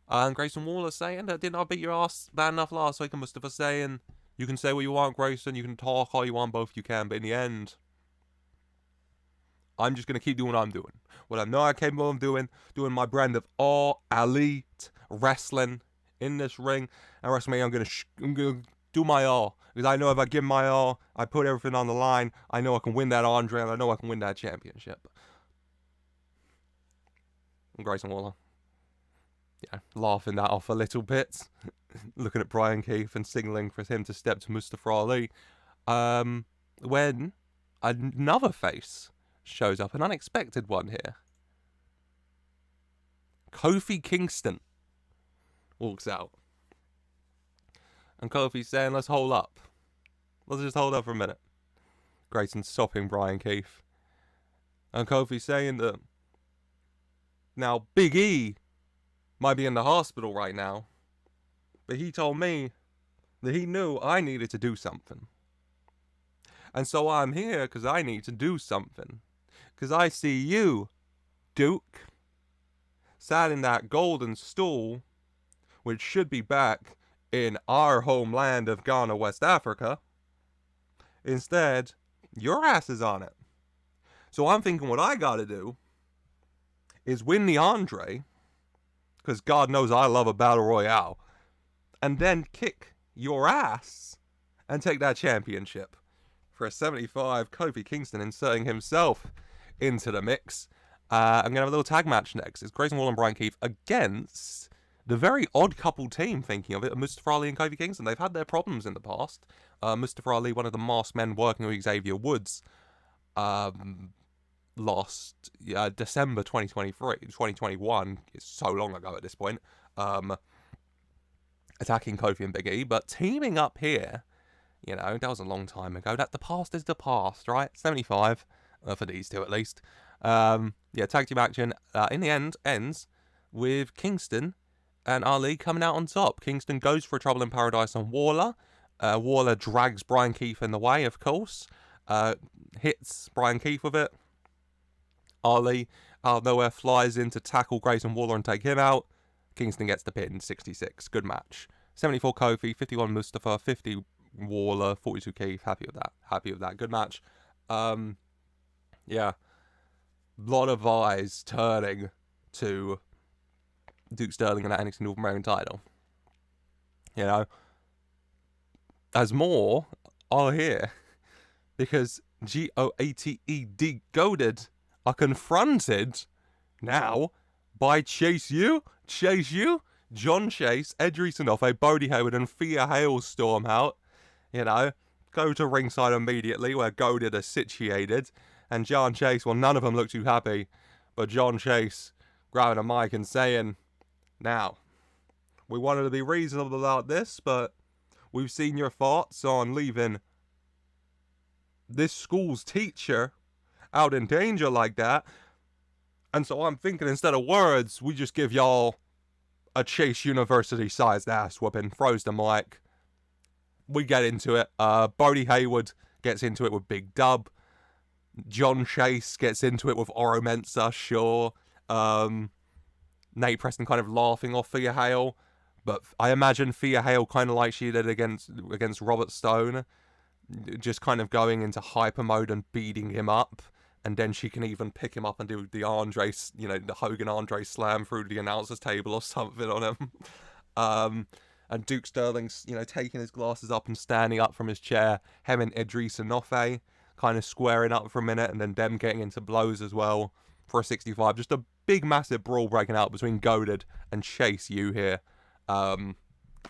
And Grayson Waller saying, didn't I beat your ass bad enough last week? And Mustafa saying, you can say what you want, Grayson. You can talk all you want, both you can. But in the end, I'm just going to keep doing what I'm doing. What I know I'm capable of doing my brand of all elite wrestling in this ring. And WrestleMania, I'm going to do my all. Because I know if I give my all, I put everything on the line, I know I can win that Andre, and I know I can win that championship. And Grayson Waller, yeah, laughing that off a little bit. Looking at Brian Keith and signaling for him to step to Mustafa Ali. When another face shows up, an unexpected one here. Kofi Kingston walks out. And Kofi's saying, let's hold up. Let's just hold up for a minute. Grayson's stopping Brian Keith. And Kofi's saying that now Big E might be in the hospital right now, but he told me that he knew I needed to do something. And so I'm here because I need to do something. Because I see you, Duke, sat in that golden stool, which should be back in our homeland of Ghana, West Africa. Instead, your ass is on it. So I'm thinking what I gotta do is win the Andre, because God knows I love a battle royale, and then kick your ass and take that championship. For a 75, Kofi Kingston inserting himself into the mix. I'm going to have a little tag match next. It's Grayson Waller and Brian Keith against the very odd couple team, thinking of it, Mustafa Ali and Kofi Kingston. They've had their problems in the past. Mustafa Ali, one of the masked men working with Xavier Woods, lost December 2023. 2021 is so long ago at this point. Attacking Kofi and Big E, but teaming up here, you know, that was a long time ago. That the past is the past, right? 75 for these two at least. Tag team action in the end ends with Kingston and Ali coming out on top. Kingston goes for a Trouble in Paradise on Waller. Waller drags Brian Keith in the way, of course. Hits Brian Keith with it. Ali, out of nowhere, flies in to tackle Grayson Waller and take him out. Kingston gets the pin, 66. Good match. 74 Kofi, 51 Mustafa, 50 Waller, 42 Keith. Happy with that. Happy with that. Good match. Yeah. Lot of eyes turning to Duke Sterling and that NXT North American title. You know, as more are here because GOATED Goaded are confronted now by Chase U, John Chase, Edge Rusunoff, Bodhi Hayward, and Thea Hail storm out. You know, go to ringside immediately where Goaded are situated. And John Chase, well, none of them look too happy. But John Chase grabbing a mic and saying, now, we wanted to be reasonable about this, but we've seen your thoughts on leaving this school's teacher out in danger like that. And so I'm thinking instead of words, we just give y'all a Chase University-sized ass whooping. Throws the mic. We get into it. Bodhi Hayward gets into it with Big Dub. John Chase gets into it with Oro Mensah, sure. Nate Preston kind of laughing off Thea Hail. But I imagine Thea Hail kind of like she did against Robert Stone. Just kind of going into hyper mode and beating him up. And then she can even pick him up and do the Andre, you know, the Hogan Andre slam through the announcer's table or something on him. And Duke Sterling's, you know, taking his glasses up and standing up from his chair. Him and Idris Enofe kind of squaring up for a minute, and then them getting into blows as well for a 65. Just a big, massive brawl breaking out between Goaded and Chase U here.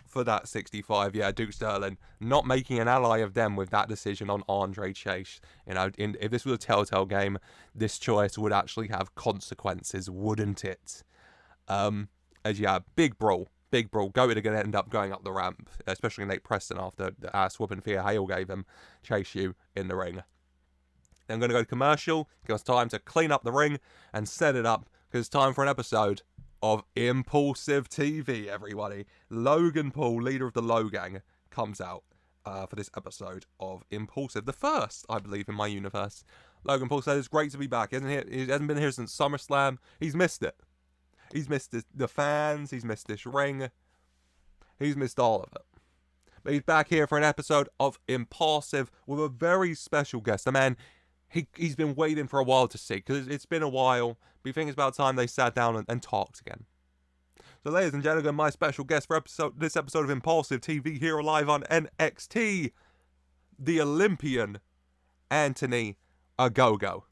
For that 65, yeah, Duke Sterling not making an ally of them with that decision on Andre Chase. You know, if this was a Telltale game, this choice would actually have consequences, wouldn't it? As yeah, big brawl. Goated are going to end up going up the ramp, especially Nate Preston after the ass whooping Thea Hail gave him. Chase U in the ring. Then I'm going to go to commercial. Give us time to clean up the ring and set it up because it's time for an episode of Impulsive TV, everybody. Logan Paul, leader of the Low Gang, comes out for this episode of Impulsive. The first, I believe, in my universe. Logan Paul said it's great to be back. He hasn't been here since SummerSlam. He's missed it. He's missed the fans. He's missed this ring. He's missed all of it. But he's back here for an episode of Impulsive with a very special guest. A man he's been waiting for a while to see, because it's been a while. But you think it's about time they sat down and talked again. So ladies and gentlemen, my special guest for this episode of Impulsive TV here live on NXT, the Olympian Anthony Ogogo.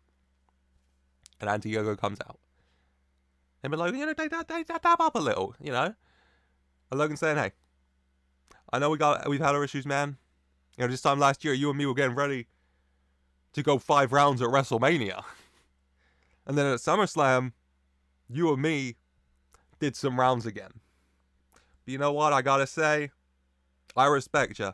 And Anthony Ogogo comes out. And Logan, you know, dab up a little, you know. And Logan saying, hey, I know we've had our issues, man. You know, this time last year, you and me were getting ready to go 5 rounds at WrestleMania. And then at SummerSlam, you and me did some rounds again. But you know what? I gotta say, I respect you.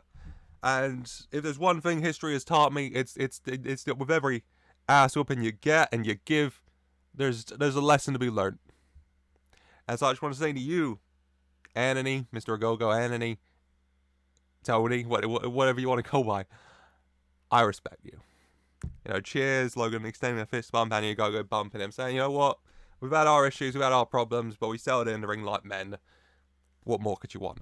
And if there's one thing history has taught me, it's that with every ass whooping you get and you give, there's a lesson to be learned. And so I just want to say to you, Anthony, Mr. Ogogo, Anthony, Tony, whatever you want to go by, I respect you. You know, cheers, Logan extending a fist bump, and Ogogo bumping him, saying, you know what, we've had our issues, we've had our problems, but we settled in the ring like men. What more could you want?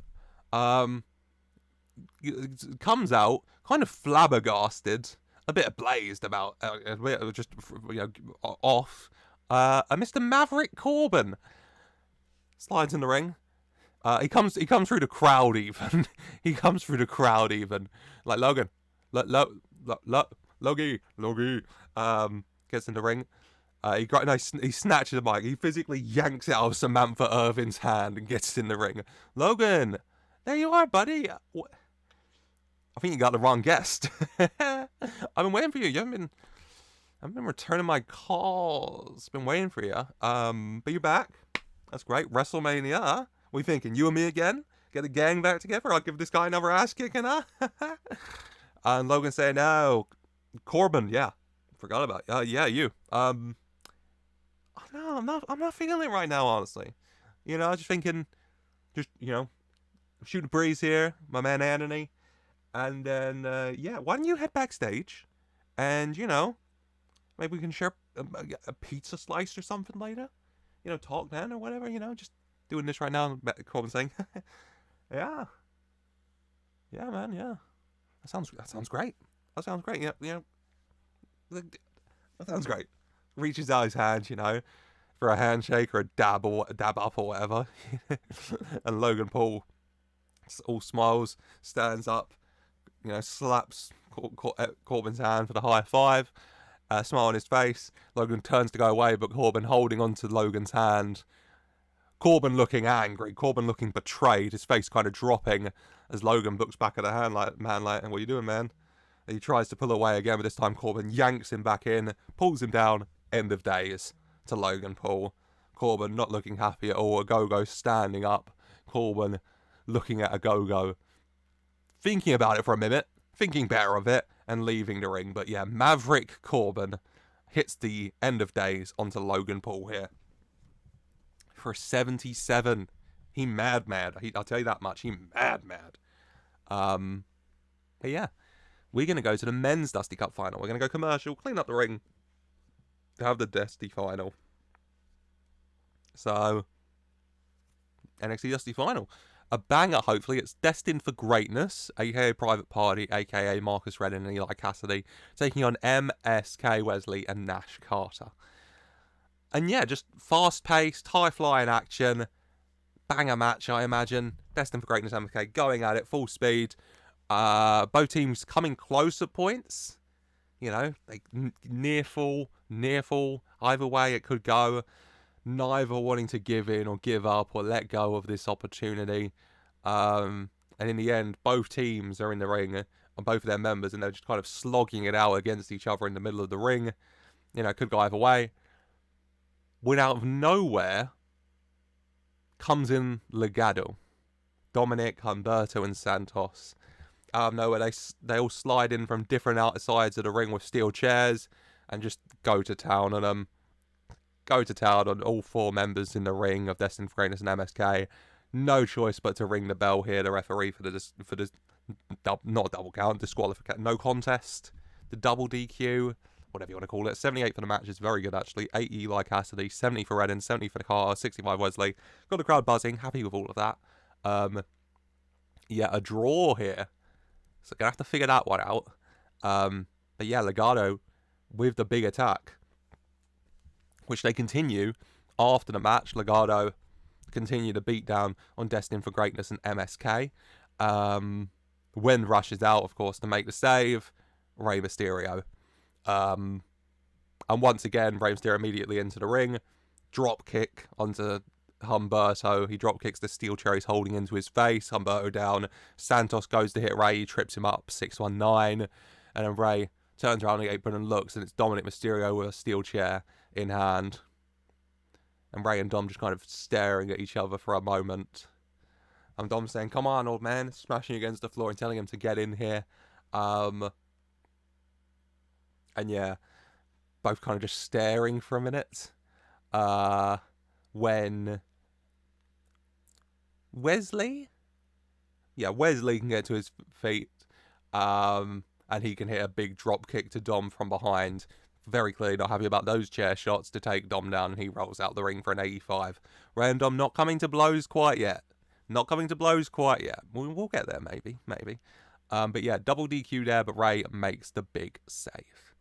Comes out kind of flabbergasted, a bit blazed about, a bit just, you know, off. Mr. Maverick Corbin slides in the ring. He comes through the crowd even. He comes through the crowd even. Like Logan, Logie, gets in the ring. He snatches the mic. He physically yanks it out of Samantha Irvin's hand and gets in the ring. Logan, there you are, buddy. I think you got the wrong guest. I've been waiting for you. I've been returning my calls. Been waiting for you. But you're back. That's great. WrestleMania, huh? What are you thinking? You and me again? Get the gang back together? I'll give this guy another ass kicking, huh? And Logan saying, no, Corbin, yeah. Forgot about it. Yeah, you. No, I'm not feeling it right now, honestly. You know, just thinking, just, you know, shoot a breeze here, my man Anthony. And then, why don't you head backstage? And, you know, maybe we can share a pizza slice or something later. You know, talk then or whatever, you know, just doing this right now. Corbin saying, yeah. Yeah, man, yeah. That sounds great. That sounds great. Yeah, you know, that sounds great. Reaches out his hand, you know, for a handshake or a dab up or whatever. And Logan Paul all smiles, stands up, you know, slaps Corbin's hand for the high five. Smile on his face. Logan turns to go away, but Corbin holding onto Logan's hand. Corbin looking angry. Corbin looking betrayed. His face kind of dropping as Logan looks back at the hand like, man, like, what are you doing, man? And he tries to pull away again, but this time Corbin yanks him back in, pulls him down. End of days to Logan Paul. Corbin not looking happy at all. A Go-Go standing up. Corbin looking at a Go-Go, thinking about it for a minute, thinking better of it, and leaving the ring. But yeah, Maverick Corbin hits the end of days onto Logan Paul here. For 77. He mad. I'll tell you that much. He mad. But yeah, we're going to go to the men's Dusty Cup final. We're going to go commercial, clean up the ring, have the Dusty final. So, NXT Dusty final. A banger, hopefully. It's destined for greatness. aka Private Party, aka Marcus Red and Eli Cassidy, taking on MSK Wesley and Nash Carter. And yeah, just fast-paced, high-flying action. Banger match, I imagine. Destined for greatness, MSK going at it, full speed. Both teams coming close at points. You know, like near fall. Either way it could go. Neither wanting to give in or give up or let go of this opportunity. And in the end, both teams are in the ring on both of their members, and they're just kind of slogging it out against each other in the middle of the ring. You know, it could go either way. When out of nowhere comes in Legado. Dominic, Humberto, and Santos. Out of nowhere, they all slide in from different outsides of the ring with steel chairs and just go to town on them. Go to town on all four members in the ring of Destined for Greatness and MSK. No choice but to ring the bell here. The referee for the not double count, disqualification, no contest, the double DQ, whatever you want to call it. 78 for the match is very good actually. 80 Eli Cassidy, 70 for Redden, 70 for the car, 65 Wesley. Got the crowd buzzing. Happy with all of that. Yeah, a draw here. So gonna have to figure that one out. But yeah, Legado with the big attack, which they continue after the match. Legado continue the beatdown on Destined for Greatness and MSK. When rushes out, of course, to make the save, Rey Mysterio. And once again, Rey Mysterio immediately into the ring. Drop kick onto Humberto. He drop kicks the steel chair he's holding into his face. Humberto down. Santos goes to hit Rey. He trips him up. 619. And then Rey turns around the apron and looks, and it's Dominic Mysterio with a steel chair in hand. And Rey and Dom just kind of staring at each other for a moment. And Dom saying, "Come on, old man," smashing against the floor and telling him to get in here. And yeah, both kind of just staring for a minute. When Wesley can get to his feet. And he can hit a big drop kick to Dom from behind. Very clearly not happy about those chair shots to take Dom down, and he rolls out the ring for an 85. Rey and Dom not coming to blows quite yet. We'll get there, maybe. But yeah, double DQ there, but Rey makes the big save.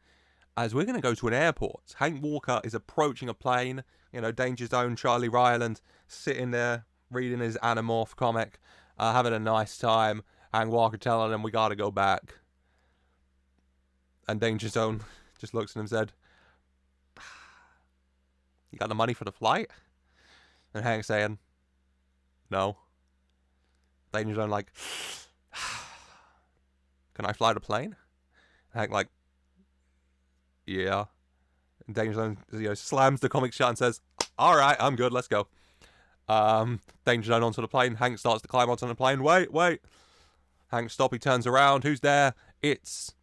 As we're going to go to an airport, Hank Walker is approaching a plane. You know, Danger Zone, Charlie Ryland, sitting there, reading his Animorph comic, having a nice time. Hank Walker telling him, "We got to go back." And Danger Zone just looks at him and said, "You got the money for the flight?" And Hank saying, "No." Danger Zone like, "Can I fly the plane?" And Hank like, "Yeah." And Danger Zone, you know, slams the comic shut and says, "All right, I'm good, let's go." Danger Zone onto the plane. Hank starts to climb onto the plane. Wait. Hank stop, he turns around. Who's there? It's,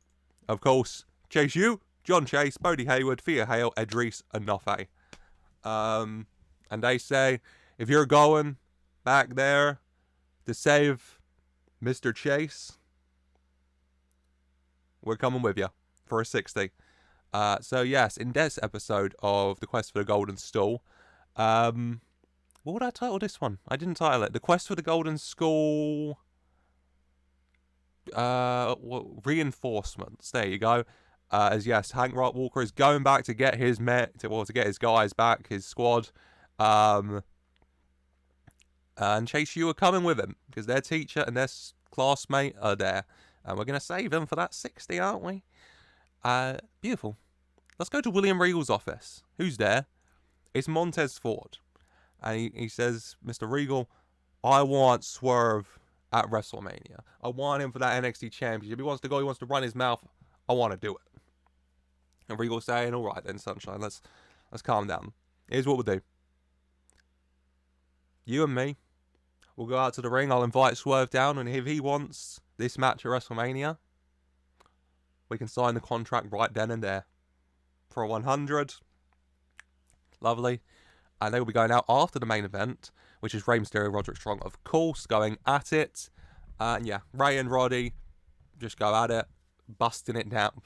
of course, Chase U, John Chase, Bodhi Hayward, Thea Hail, Edris, and Nofe. And they say, if you're going back there to save Mr. Chase, we're coming with you for a 60. So yes, in this episode of The Quest for the Golden Stool, what would I title this one? I didn't title it. The Quest for the Golden Stool, reinforcements. There you go. As yes, Hank Walker is going back to get his to get his guys back, his squad. And Chase U are coming with him because their teacher and their classmate are there, and we're gonna save them for that 60, aren't we? Beautiful. Let's go to William Regal's office. Who's there? It's Montez Ford. And he says, Mr. Regal, I want Swerve at WrestleMania. I want him for that NXT Championship. He wants to go, he wants to run his mouth. I want to do it. And Regal's saying, all right then, sunshine, let's calm down. Here's what we'll do. You and me, we'll go out to the ring. I'll invite Swerve down, and if he wants this match at WrestleMania, we can sign the contract right then and there. For a 100. Lovely. And they will be going out after the main event, which is Rey Mysterio, Roderick Strong, of course, going at it. And yeah, Rey and Roddy just go at it, busting it down,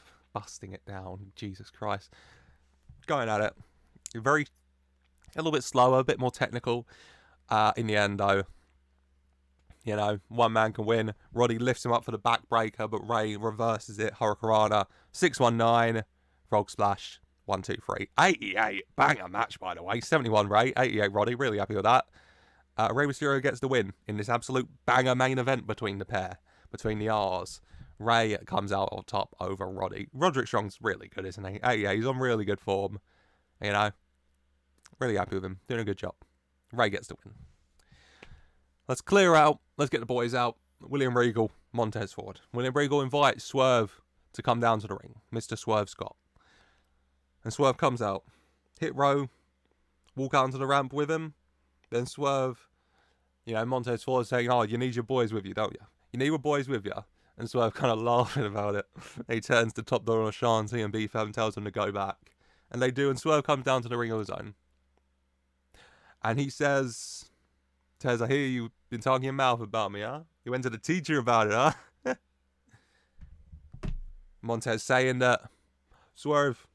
Jesus Christ. Going at it. A little bit slower, a bit more technical. In the end, though, you know, one man can win. Roddy lifts him up for the backbreaker, but Rey reverses it. Hurricanrana, 619, Frog Splash, 1, 2, 3. 88, banger match, by the way. 71 Rey, 88 Roddy, really happy with that. Rey Mysterio gets the win in this absolute banger main event between the pair, between the R's. Rey comes out on top over Roddy. Roderick Strong's really good, isn't he? 88, he's on really good form. You know, really happy with him, doing a good job. Rey gets the win. Let's clear out. Let's get the boys out. William Regal, Montez Ford. William Regal invites Swerve to come down to the ring. Mr. Swerve Scott. And Swerve comes out. Hit row. Walk out onto the ramp with him. Then Swerve, you know, Montez Ford is saying, oh, you need your boys with you, don't you? You need your boys with you. And Swerve kind of laughing about it. He turns to Top Dollar Shanky and B-Fab and tells them to go back. And they do. And Swerve comes down to the ring on his own. And he says, Tez, I hear you've been talking your mouth about me, huh? You went to the teacher about it, huh? Montez saying that, Swerve,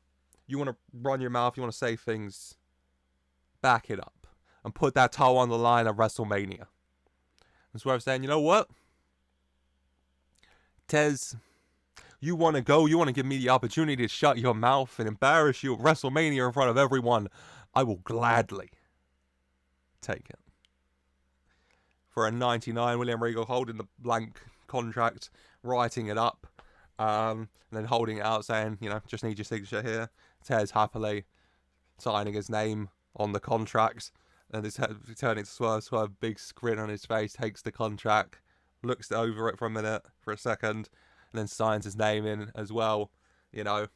you want to run your mouth, you want to say things, back it up. And put that toe on the line at WrestleMania. And Swerve saying, you know what? Tez, you want to go, you want to give me the opportunity to shut your mouth and embarrass you at WrestleMania in front of everyone. I will gladly take it. For a 99, William Regal holding the blank contract, writing it up, and then holding it out saying, you know, just need your signature here. Tez happily signing his name on the contract, and he's turning to Swerve, big grin on his face, takes the contract, looks over it for a second, and then signs his name in as well, you know.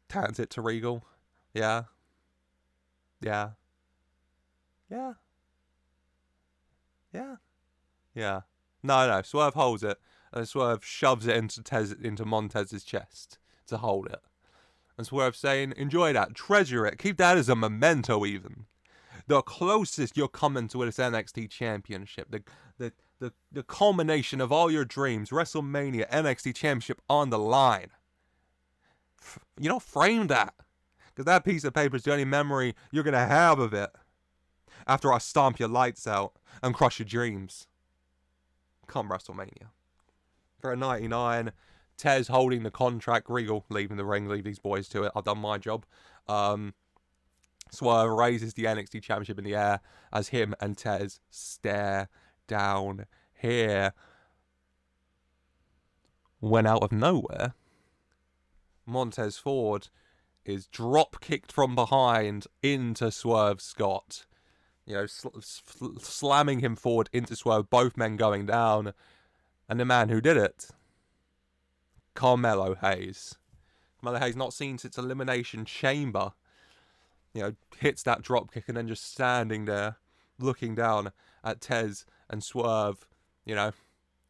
Hands it to Regal. Yeah. No, Swerve holds it, and Swerve shoves it into Montez's chest to hold it. And Swerve saying, enjoy that, treasure it, keep that as a memento even. The closest you're coming to this NXT Championship, the culmination of all your dreams, WrestleMania, NXT Championship on the line. You know, frame that. Because that piece of paper is the only memory you're going to have of it. After I stomp your lights out and crush your dreams. Come WrestleMania. For a 99, Tez holding the contract, Regal leaving the ring, leave these boys to it. I've done my job. Swerve raises the NXT Championship in the air as him and Tez stare down here. When out of nowhere, Montez Ford is drop kicked from behind into Swerve Scott. You know, slamming him forward into Swerve, both men going down. And the man who did it, Carmelo Hayes. Carmelo Hayes, not seen since Elimination Chamber, you know, hits that drop kick and then just standing there, looking down at Tez and Swerve, you know,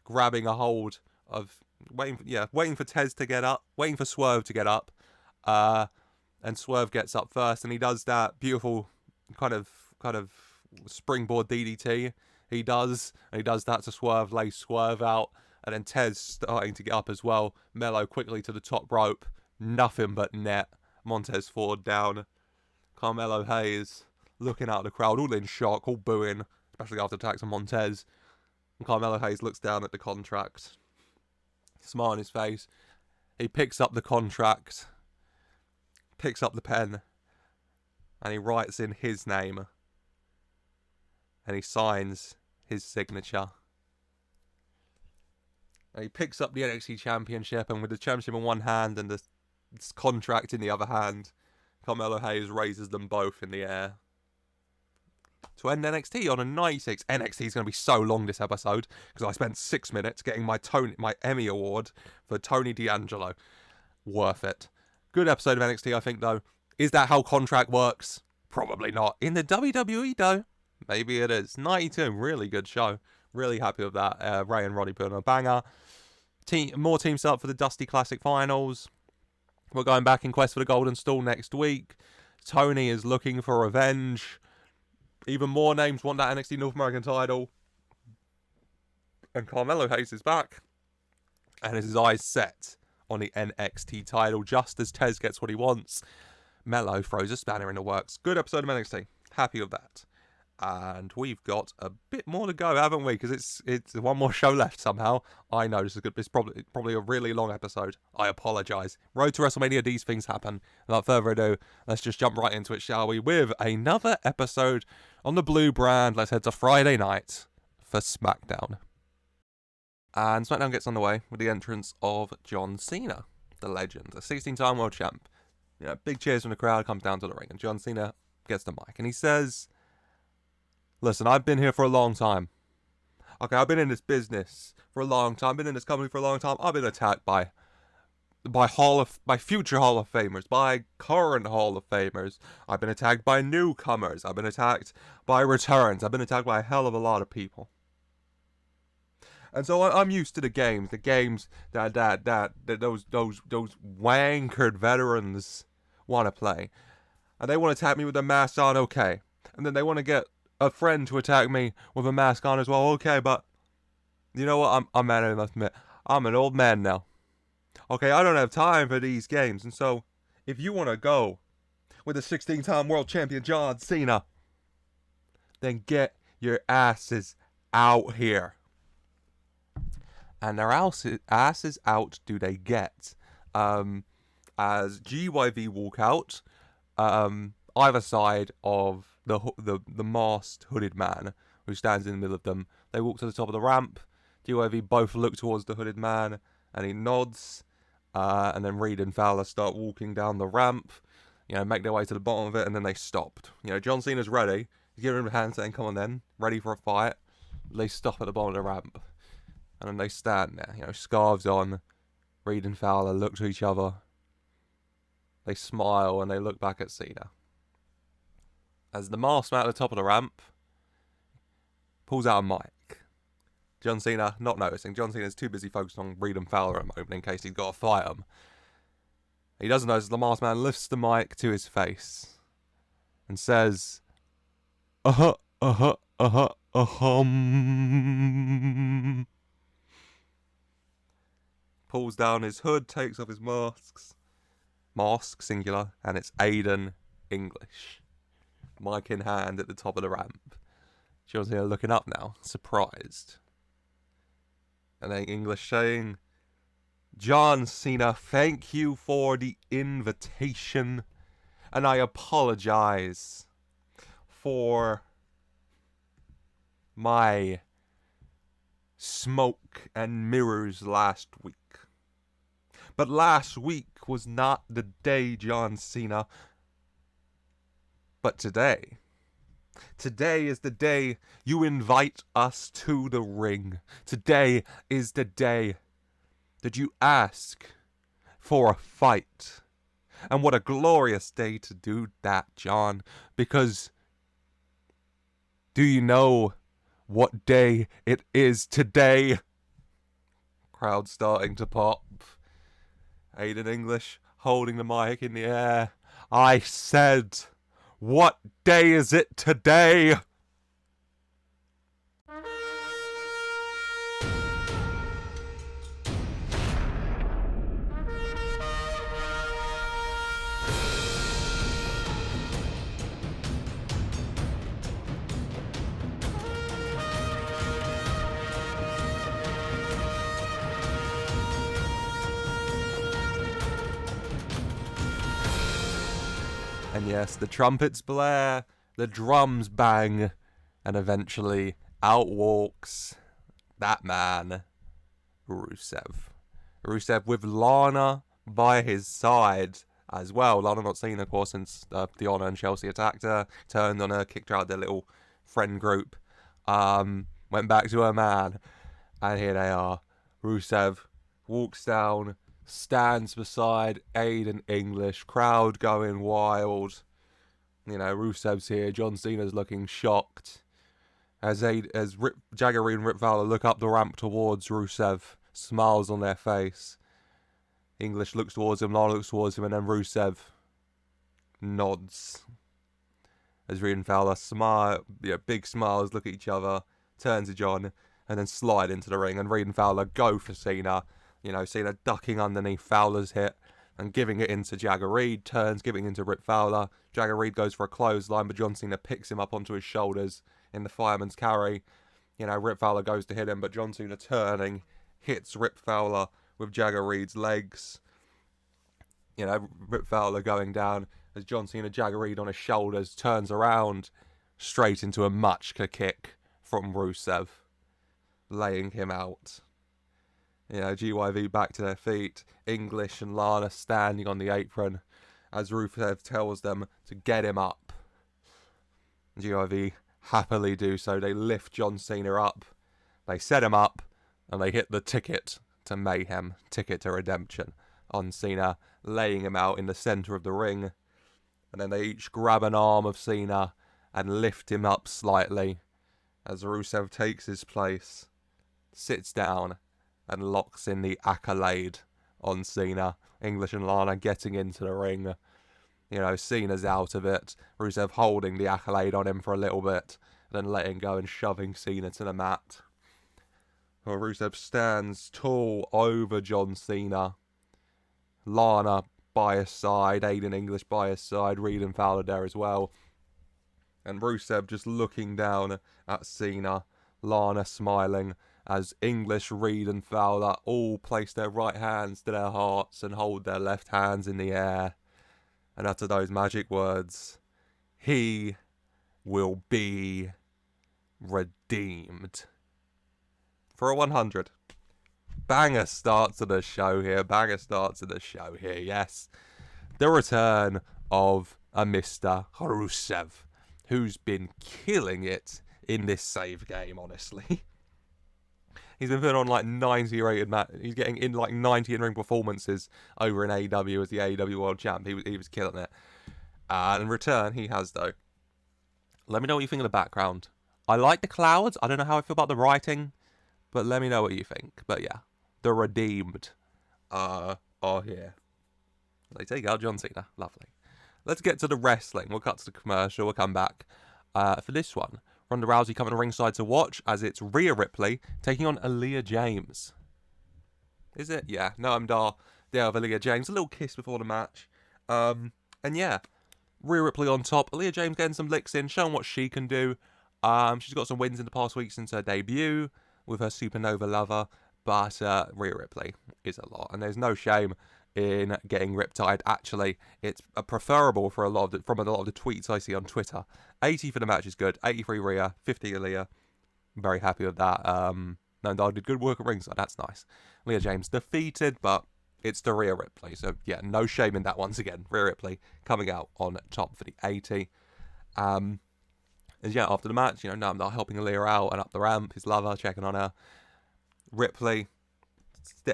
grabbing a hold of, waiting for Tez to get up, waiting for Swerve to get up. And Swerve gets up first, and he does that beautiful kind of kind of springboard DDT. He does that to Swerve, lay Swerve out, and then Tez starting to get up as well. Mello quickly to the top rope, nothing but net. Montez Ford down. Carmelo Hayes looking out at the crowd, all in shock, all booing, especially after attacks on Montez. And Carmelo Hayes looks down at the contract, smile on his face. He picks up the contract, picks up the pen, and he writes in his name. And he signs his signature. And he picks up the NXT Championship, and with the championship in one hand and the contract in the other hand, Carmelo Hayes raises them both in the air to end NXT on a 96. NXT is going to be so long this episode because I spent 6 minutes getting my Emmy award for Tony D'Angelo. Worth it. Good episode of NXT, I think, though. Is that how contract works? Probably not. In the WWE, though, maybe it is. 92, really good show. Really happy with that. Ray and Roddy put on a banger. More teams set up for the Dusty Classic Finals. We're going back in quest for the Golden Stool next week. Tony is looking for revenge. Even more names want that NXT North American title. And Carmelo Hayes is back. And his eyes set on the NXT title. Just as Tez gets what he wants, Mello throws a spanner in the works. Good episode of NXT. Happy with that. And we've got a bit more to go, haven't we? Because it's one more show left somehow. I know this is good. It's probably a really long episode. I apologise. Road to WrestleMania, these things happen. Without further ado, let's just jump right into it, shall we? With another episode on the Blue brand. Let's head to Friday night for Smackdown. And Smackdown gets underway with the entrance of John Cena, the legend, a 16-time world champ. You know, big cheers from the crowd, comes down to the ring, and John Cena gets the mic, and he says, "Listen, I've been here for a long time. Okay, I've been in this business for a long time. I've been in this company for a long time. I've been attacked by future Hall of Famers, by current Hall of Famers. I've been attacked by newcomers. I've been attacked by returns. I've been attacked by a hell of a lot of people. And so I'm used to the games that those wankered veterans want to play. And they want to attack me with a mask on, okay. And then they want to get a friend to attack me with a mask on as well, okay, but you know what, I'm man enough to admit, I'm an old man now. Okay, I don't have time for these games, and so, if you want to go with a 16-time world champion John Cena, then get your asses out here." And their asses out do they get, as GYV walk out, either side of the masked hooded man who stands in the middle of them. They walk to the top of the ramp. GYV both look towards the hooded man, and he nods. And then Reed and Fowler start walking down the ramp. You know, make their way to the bottom of it, and then they stopped. You know, John Cena's ready. He's giving him a hand, saying, "Come on, then, ready for a fight." They stop at the bottom of the ramp, and then they stand there. You know, scarves on. Reed and Fowler look to each other. They smile and they look back at Cena. As the masked man at the top of the ramp pulls out a mic. John Cena not noticing. John Cena's too busy focused on Reed and Fowler at the moment in case he's got to fight them. He doesn't notice the masked man lifts the mic to his face and says, pulls down his hood, takes off his mask singular, and it's Aiden English. Mic in hand at the top of the ramp. John Cena looking up now, surprised. And then English saying, "John Cena, thank you for the invitation, and I apologize for my smoke and mirrors last week. But last week was not the day, John Cena, but today. Today is the day you invite us to the ring. Today is the day that you ask for a fight. And what a glorious day to do that, John. Because do you know what day it is today?" Crowd starting to pop. Aiden English holding the mic in the air. "I said, What day is it today? And yes, the trumpets blare, the drums bang, and eventually out walks that man, Rusev. Rusev with Lana by his side as well. Lana not seen, of course, since Deonna and Chelsea attacked her, turned on her, kicked her out of their little friend group, went back to her man, and here they are. Rusev walks down, stands beside Aiden English, crowd going wild. You know, Rusev's here, John Cena's looking shocked. As Jagger Reed and Rip Fowler look up the ramp towards Rusev, smiles on their face. English looks towards him, Lana looks towards him, and then Rusev nods. As Reed and Fowler smile, big smiles, look at each other, turn to John, and then slide into the ring, and Reed and Fowler go for Cena. You know, Cena ducking underneath Fowler's hit and giving it into Jagger Reed, turns, giving it into Rip Fowler. Jagger Reed goes for a clothesline, but John Cena picks him up onto his shoulders in the fireman's carry. You know, Rip Fowler goes to hit him, but John Cena turning, hits Rip Fowler with Jagger Reed's legs. You know, Rip Fowler going down as John Cena, Jagger Reed on his shoulders, turns around straight into a Machka kick from Rusev, laying him out. You know, GYV back to their feet, English and Lana standing on the apron as Rusev tells them to get him up. GYV happily do so. They lift John Cena up, they set him up, and they hit the ticket to mayhem, ticket to redemption on Cena, laying him out in the centre of the ring. And then they each grab an arm of Cena and lift him up slightly as Rusev takes his place, sits down, and locks in the accolade on Cena. English and Lana getting into the ring. You know, Cena's out of it. Rusev holding the accolade on him for a little bit, then letting go and shoving Cena to the mat. Well, Rusev stands tall over John Cena. Lana by his side, Aiden English by his side, Reed and Fowler there as well. And Rusev just looking down at Cena, Lana smiling, as English, Reed and Fowler all place their right hands to their hearts and hold their left hands in the air and utter those magic words, "He will be redeemed." For a 100. Banger start to the show here, yes. The return of a Mr. Rusev, who's been killing it in this save game, honestly. He's been putting on like 90 rated he's getting in like 90 in-ring performances over in AEW as the AEW World Champ. He was killing it. In return, he has though. Let me know what you think of the background. I like the clouds. I don't know how I feel about the writing, but let me know what you think. But yeah, the redeemed are here. They take out John Cena. Lovely. Let's get to the wrestling. We'll cut to the commercial. We'll come back for this one. Ronda Rousey coming to ringside to watch as it's Rhea Ripley taking on Ilja James. Is it? Yeah. No, I'm there with Ilja James. A little kiss before the match. And yeah, Rhea Ripley on top. Ilja James getting some licks in, showing what she can do. She's got some wins in the past week since her debut with her Supernova lover. But Rhea Ripley is a lot. And there's no shame in getting riptide. Actually, it's preferable for from a lot of the tweets I see on Twitter. 80 for the match is good. 83 Rhea, 50 Ilja. Very happy with that. No, did good work at ringside. That's nice. Ilja James defeated, but it's the Rhea Ripley. So yeah, no shame in that once again. Rhea Ripley coming out on top for the 80. And yeah, after the match, Namdar helping Ilja out and up the ramp. His lover checking on her. Ripley.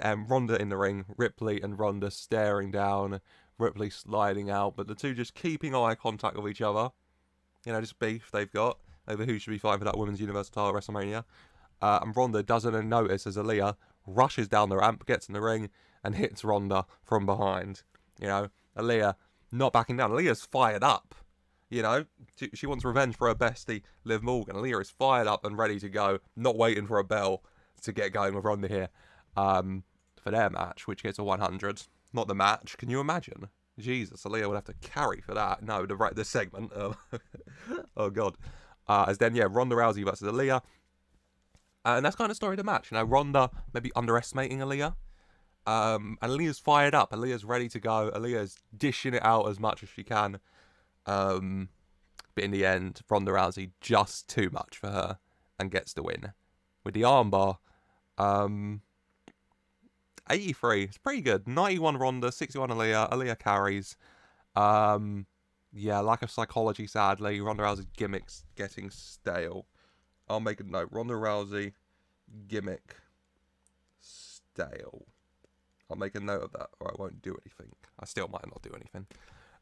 Ronda in the ring, Ripley and Ronda staring down, Ripley sliding out, but the two just keeping eye contact with each other. Just beef they've got over who should be fighting for that Women's Universal title at WrestleMania. And Ronda doesn't notice as Ilja rushes down the ramp, gets in the ring, and hits Ronda from behind. Ilja not backing down. Ilja's fired up. You know, she wants revenge for her bestie, Liv Morgan. Ilja is fired up and ready to go, not waiting for a bell to get going with Ronda here for their match, which gets a 100. Not the match. Can you imagine? Jesus, Ilja would have to carry for that. No, the segment. Oh, God. As then, yeah, Ronda Rousey versus Ilja. And that's kind of story of the match. You know, Ronda maybe underestimating Ilja. And Ilja's fired up. Ilja's ready to go. Ilja's dishing it out as much as she can. But in the end, Ronda Rousey just too much for her and gets the win. With the armbar, 83. It's pretty good. 91 Ronda, 61 Ilja. Ilja carries. Yeah, lack of psychology, sadly. Ronda Rousey's gimmick's getting stale. I'll make a note. Ronda Rousey gimmick stale. I'll make a note of that, or I won't do anything. I still might not do anything.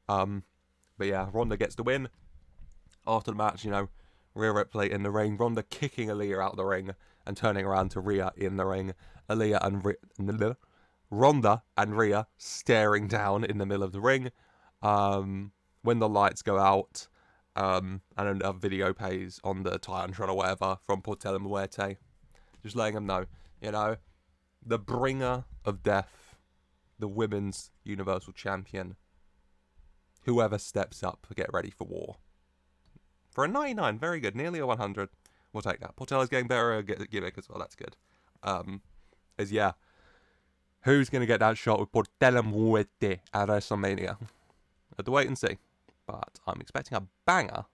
But yeah, Ronda gets the win. After the match, you know, Rhea Ripley in the ring. Ronda kicking Ilja out of the ring and turning around to Rhea in the ring. Ronda and Rhea staring down in the middle of the ring. When the lights go out, and a video plays on the Titantron or whatever from Portela Muerte, just letting them know, you know, the bringer of death, the women's Universal Champion, whoever steps up, get ready for war. For a 99, very good, nearly a 100. We'll take that. Portela's getting better at gimmick as well. That's good. Yeah, who's going to get that shot with Portela Muerte at WrestleMania? Have to wait and see. But I'm expecting a banger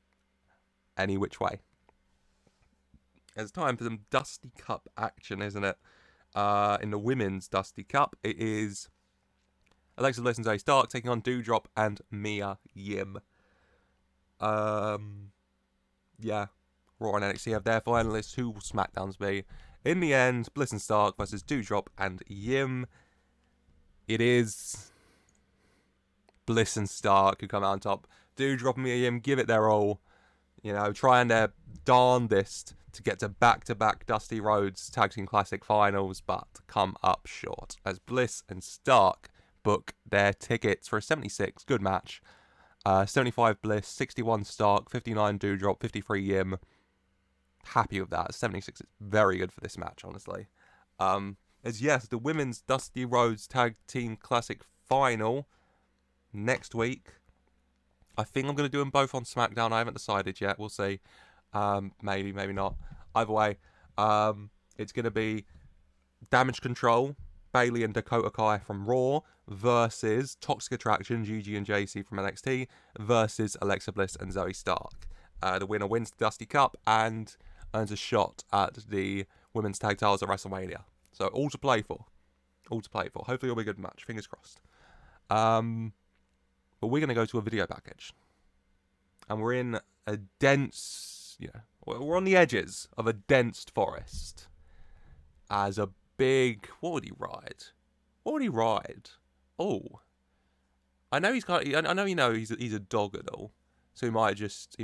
any which way. It's time for some Dusty Cup action, isn't it? In the women's Dusty Cup, it is Alexa Bliss and Zoe Stark taking on Doudrop and Mia Yim. Yeah, Raw and NXT have their finalists. Who will SmackDowns be? In the end, Bliss and Stark versus Doudrop and Yim. It is Bliss and Stark who come out on top. Doudrop and Mia Yim give it their all. You know, trying their darndest to get to back-to-back Dusty Rhodes Tag Team Classic finals, but come up short. As Bliss and Stark book their tickets for a 76. Good match. 75 Bliss, 61 Stark, 59 Doudrop, 53 Yim. Happy with that. 76 is very good for this match, honestly. As yes, the women's Dusty Rhodes Tag Team Classic final next week. I think I'm going to do them both on SmackDown. I haven't decided yet. We'll see. Maybe, maybe not. Either way, it's going to be Damage Control, Bayley and Dakota Kai from Raw versus Toxic Attraction, Gigi and JC from NXT versus Alexa Bliss and Zoe Stark. The winner wins the Dusty Cup and earns a shot at the women's tag titles at WrestleMania. So all to play for. All to play for. Hopefully it'll be a good match. Fingers crossed. But we're going to go to a video package. And we're in a dense, we're on the edges of a dense forest. As a big, what would he ride? What would he ride? Oh. I know he's a dog and all. So he might just,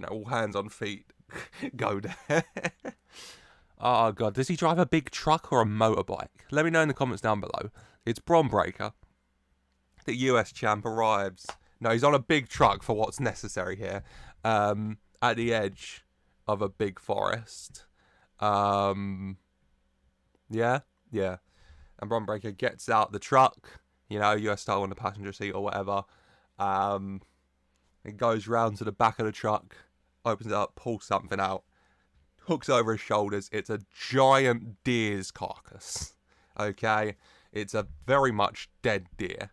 all hands on feet go there. Oh God, does he drive a big truck or a motorbike? Let me know in the comments down below. It's Braun Breaker. The US champ arrives. No, he's on a big truck for what's necessary here. At the edge of a big forest. Yeah. And Braun Breaker gets out the truck. US style on the passenger seat or whatever. It goes round to the back of the truck. Opens it up, pulls something out. Hooks over his shoulders. It's a giant deer's carcass. Okay? It's a very much dead deer.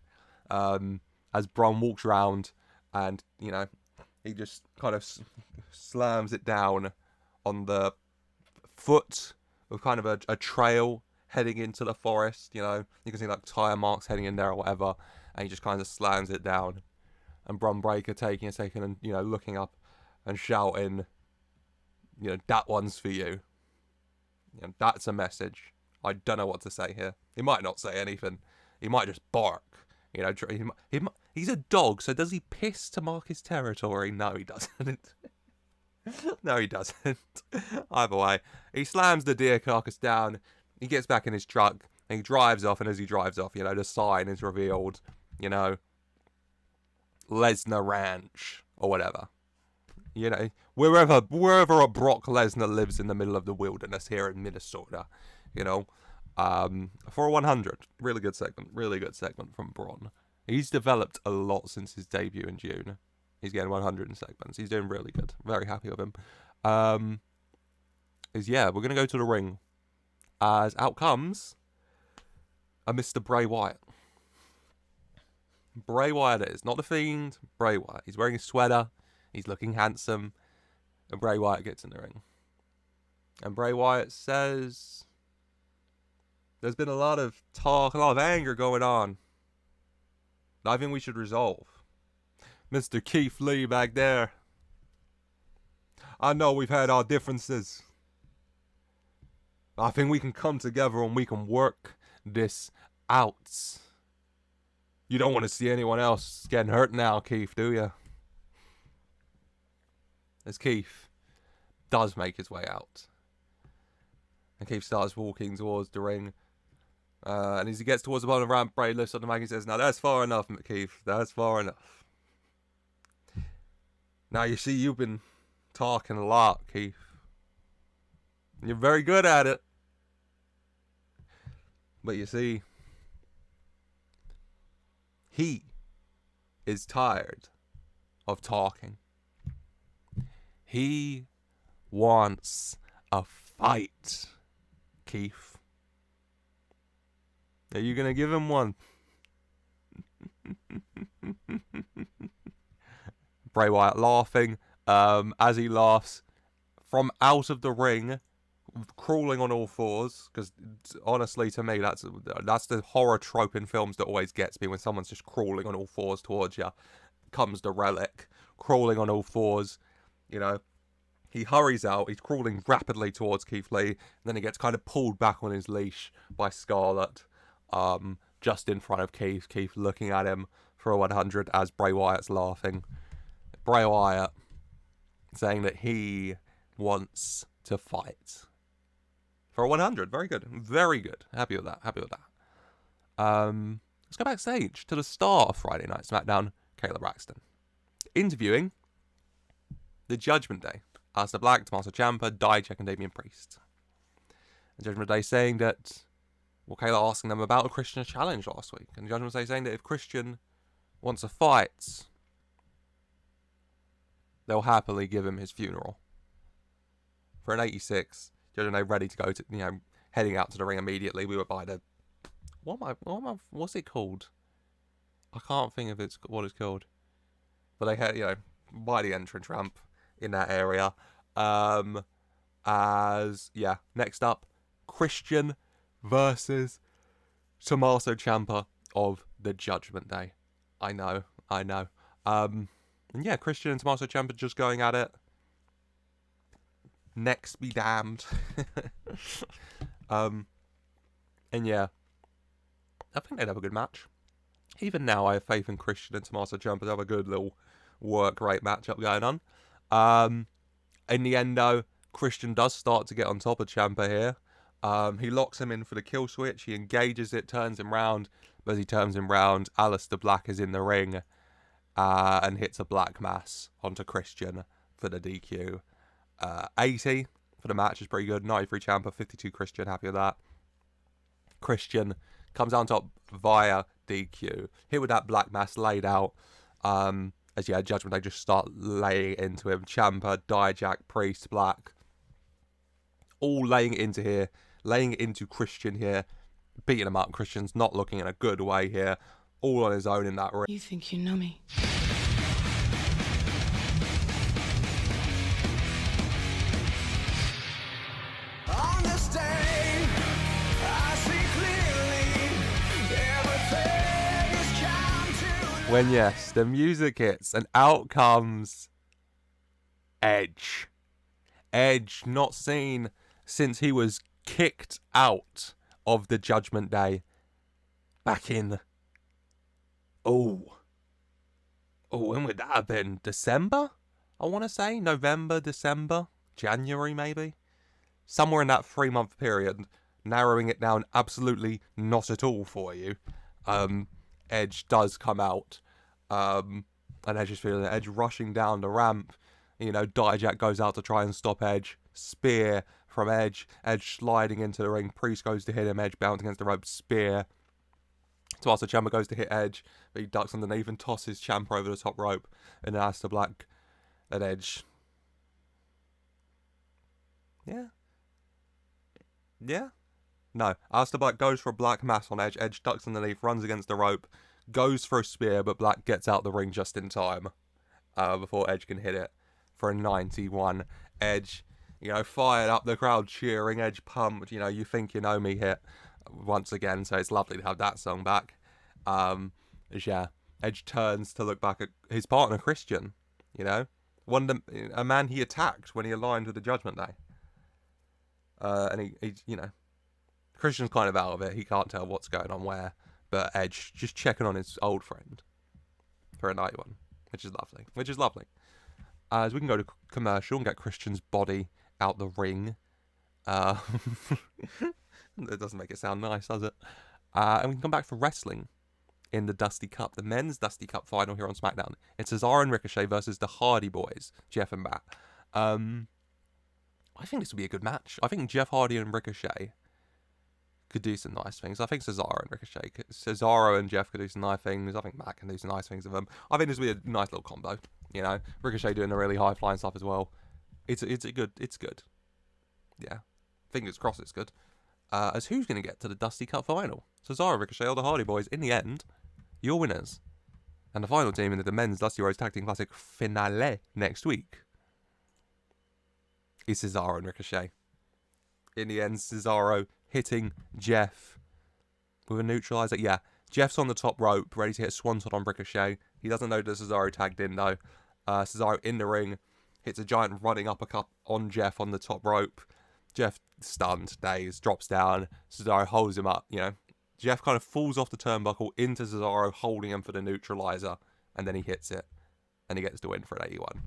As Braun walks around and, he just kind of slams it down on the foot of kind of a trail heading into the forest, You can see like tire marks heading in there or whatever. And he just kind of slams it down. And Braun Breaker taking a second and, looking up and shouting, that one's for you. That's a message. I don't know what to say here. He might not say anything. He might just bark. He's a dog, so does he piss to mark his territory? No, he doesn't. No, he doesn't. Either way, he slams the deer carcass down. He gets back in his truck and he drives off. And as he drives off, the sign is revealed. Lesnar Ranch or whatever. You know, wherever a Brock Lesnar lives in the middle of the wilderness here in Minnesota, you know, for a 100, really good segment from Braun. He's developed a lot since his debut in June. He's getting 100 in segments. He's doing really good. Very happy with him. We're gonna go to the ring, as out comes a Mr. Bray Wyatt. Bray Wyatt is not the Fiend. Bray Wyatt. He's wearing a sweater. He's looking handsome. And Bray Wyatt gets in the ring. And Bray Wyatt says, there's been a lot of talk, a lot of anger going on that I think we should resolve. Mr. Keith Lee back there. I know we've had our differences. I think we can come together and we can work this out. You don't want to see anyone else getting hurt now, Keith, do you? As Keith does make his way out. And Keith starts walking towards the ring. And as he gets towards the bottom of the ramp, Bray lifts up the mic and says, now that's far enough, Keith. That's far enough. Now you see, you've been talking a lot, Keith. You're very good at it. But you see, he is tired of talking. He wants a fight, Keith. Are you going to give him one? Bray Wyatt laughing. As he laughs, from out of the ring, crawling on all fours, because honestly, to me, that's the horror trope in films that always gets me, when someone's just crawling on all fours towards you. Comes the Relic, crawling on all fours, you know. He hurries out, he's crawling rapidly towards Keith Lee, and then he gets kind of pulled back on his leash by Scarlett, just in front of Keith. Keith looking at him for a 100 as Bray Wyatt's laughing. Bray Wyatt saying that he wants to fight for a 100. Very good. Very good. Happy with that. Let's go backstage to the star of Friday Night Smackdown, Kayla Braxton, interviewing the Judgment Day. Aleister Black, Tommaso Ciampa, Dijak, and Damian Priest. The Judgment Day saying that, well, Kayla asking them about a Christian challenge last week. And the Judgment Day saying that if Christian wants a fight, they'll happily give him his funeral. For an 86, Judgment Day ready to go to, heading out to the ring immediately. We were by the, what's it called? I can't think of what it's called. But they had, by the entrance ramp in that area. Next up, Christian versus Tommaso Ciampa of the Judgment Day. I know. And yeah, Christian and Tommaso Ciampa just going at it. Necks be damned. And yeah, I think they'd have a good match. Even now, I have faith in Christian and Tommaso Ciampa to have a good little work rate matchup going on. In the end, though, Christian does start to get on top of Ciampa here. He locks him in for the kill switch. He engages it, turns him round. But as he turns him round, Aleister Black is in the ring and hits a black mass onto Christian for the DQ. 80 for the match is pretty good. 93 Ciampa, 52 Christian. Happy with that. Christian comes on top via DQ. Hit with that black mass laid out. As Judgment Day just start laying into him. Ciampa, Dijak, Priest, Black, all laying into Christian here, beating him up. Christian's not looking in a good way here, all on his own in that ring. You think you know me? On this day, I see clearly everything is come to. When yes, the music hits and out comes Edge. Edge, not seen since he was kicked out of the Judgment Day back in, when would that have been? December? I want to say November, December, January maybe? Somewhere in that 3-month period, narrowing it down absolutely not at all for you. Edge does come out And Edge is feeling it. Edge rushing down the ramp. You know, Dijak goes out to try and stop Edge. Spear from Edge. Edge sliding into the ring. Priest goes to hit him. Edge bouncing against the rope. Spear. Tommaso Ciampa goes to hit Edge, but he ducks underneath and tosses Ciampa over the top rope. And then Aleister Black and Edge. Yeah. Yeah? No. Aleister Black goes for a black mass on Edge. Edge ducks underneath, runs against the rope, goes for a spear, but Black gets out the ring just in time before Edge can hit it for a 91. Edge, you know, fired up, the crowd cheering, Edge pumped, you know, You Think You Know Me hit once again, so it's lovely to have that song back. Yeah, Edge turns to look back at his partner Christian, you know, a man he attacked when he aligned with the Judgment Day. And he, you know, Christian's kind of out of it. He can't tell what's going on where, but Edge just checking on his old friend for a 91, which is lovely. As we can go to commercial and get Christian's body out the ring. It doesn't make it sound nice, does it? And we can come back for wrestling in the Dusty Cup, the men's Dusty Cup final here on SmackDown. It's Cesaro and Ricochet versus the Hardy Boys, Jeff and Matt. I think this would be a good match. I think Jeff Hardy and Ricochet could do some nice things. I think Cesaro and Jeff could do some nice things. I think Matt can do some nice things with them. I think this would be a nice little combo. You know, Ricochet doing the really high flying stuff as well. It's good. Yeah, fingers crossed it's good. As who's going to get to the Dusty Cup final? Cesaro, Ricochet, or the Hardy Boys? In the end, your winners. And the final team in the men's Dusty Rhodes Tag Team Classic finale next week is Cesaro and Ricochet. In the end, Cesaro hitting Jeff with a neutralizer. Yeah, Jeff's on the top rope, ready to hit a swanton on Ricochet. He doesn't know that Cesaro tagged in, though. Cesaro in the ring, hits a giant running uppercut on Jeff on the top rope. Jeff stunned, dazed, drops down. Cesaro holds him up, you know. Jeff kind of falls off the turnbuckle into Cesaro, holding him for the neutralizer, and then he hits it, and he gets the win for an 81.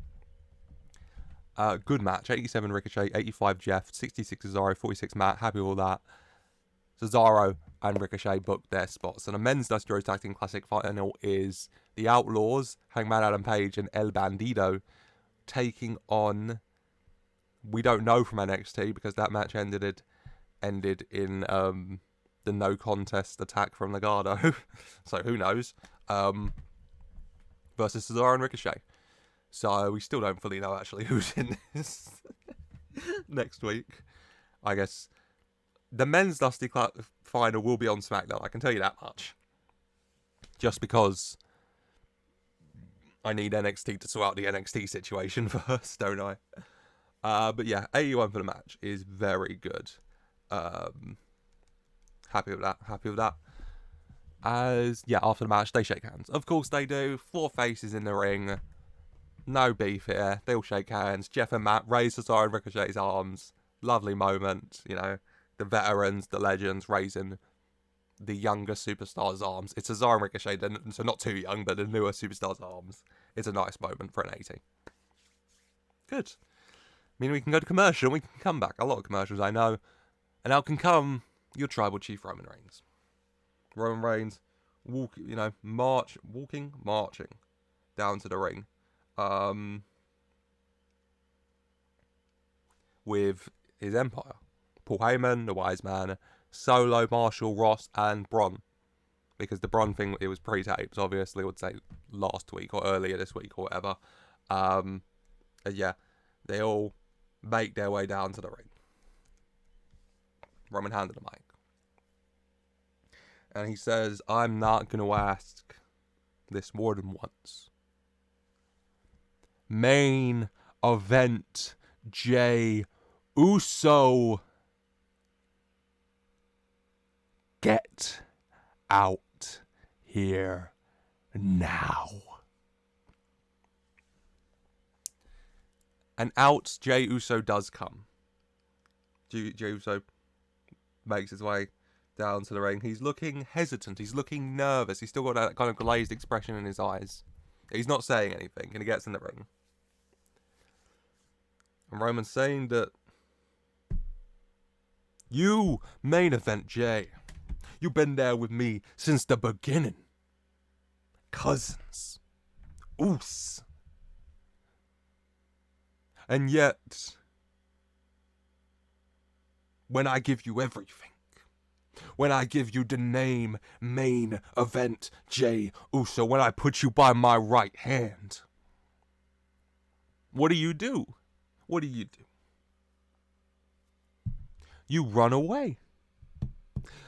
Good match. 87 Ricochet, 85 Jeff, 66 Cesaro, 46 Matt. Happy with all that. Cesaro and Ricochet booked their spots. And the men's Dusty Rhodes Tag Team Classic final is the Outlaws, Hangman Adam Page and El Bandido, taking on, we don't know from NXT because that match ended in the no contest attack from Legado. So who knows? Versus Cesaro and Ricochet. So we still don't fully know actually who's in this next week. I guess the men's Dusty Cup final will be on SmackDown. I can tell you that much. Just because I need NXT to sort out the NXT situation first, don't I? But yeah, 81 for the match is very good. Happy with that. As, yeah, after the match, they shake hands. Of course they do. 4 faces in the ring. No beef here. They all shake hands. Jeff and Matt raise Cesaro and Ricochet's arms. Lovely moment, you know. The veterans, the legends, raising the younger superstars' arms. It's Cesaro and Ricochet, so not too young, but the newer superstars' arms. It's a nice moment for an 80. Good. I mean, we can go to commercial, we can come back. A lot of commercials, I know. And out can come your tribal chief, Roman Reigns. Roman Reigns, marching down to the ring. With his empire. Paul Heyman, the Wise Man, Solo, Marshall, Ross, and Braun. Because the Braun thing, it was pre-taped, so obviously I would say last week or earlier this week or whatever. Yeah, they all make their way down to the ring. Roman handed the mic. And he says, I'm not going to ask this more than once. Main event, Jey Uso. Get out here now. And out Jey Uso does come. Jey Uso makes his way down to the ring. He's looking hesitant. He's looking nervous. He's still got that kind of glazed expression in his eyes. He's not saying anything, and he gets in the ring. And Roman's saying that you main event Jey. You've been there with me since the beginning. Cousins. Uso. And yet, when I give you everything, when I give you the name Main Event Jey Uso, when I put you by my right hand, what do? What do? You run away.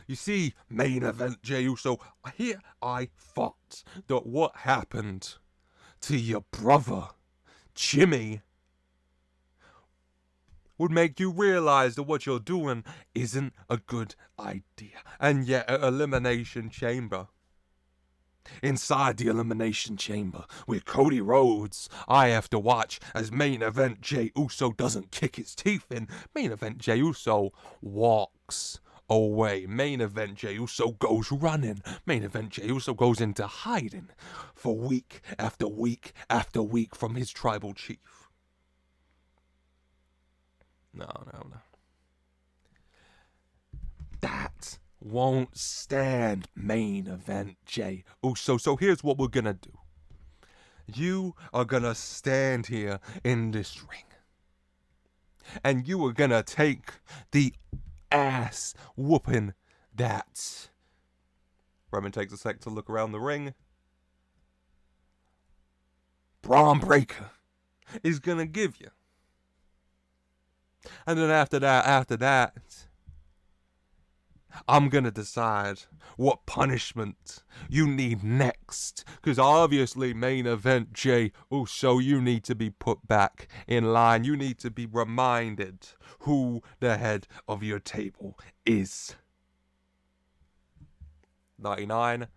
You see, Main Event Jey Uso, here I thought that what happened to your brother, Jimmy, would make you realize that what you're doing isn't a good idea. And yet, at Elimination Chamber, inside the Elimination Chamber, with Cody Rhodes, I have to watch as Main Event Jey Uso doesn't kick his teeth in. Main Event Jey Uso walks away. Main Event Jey Uso goes running. Main Event Jey Uso goes into hiding for week after week after week from his tribal chief. No. That won't stand, Main Event Jey Uso. So here's what we're gonna do. You are gonna stand here in this ring, and you are gonna take the ass whooping that. Roman takes a sec to look around the ring. Braun Breaker is gonna give you. And then after that, I'm gonna decide what punishment you need next. Because obviously, Main Event Jey Uso, you need to be put back in line. You need to be reminded who the head of your table is. 99,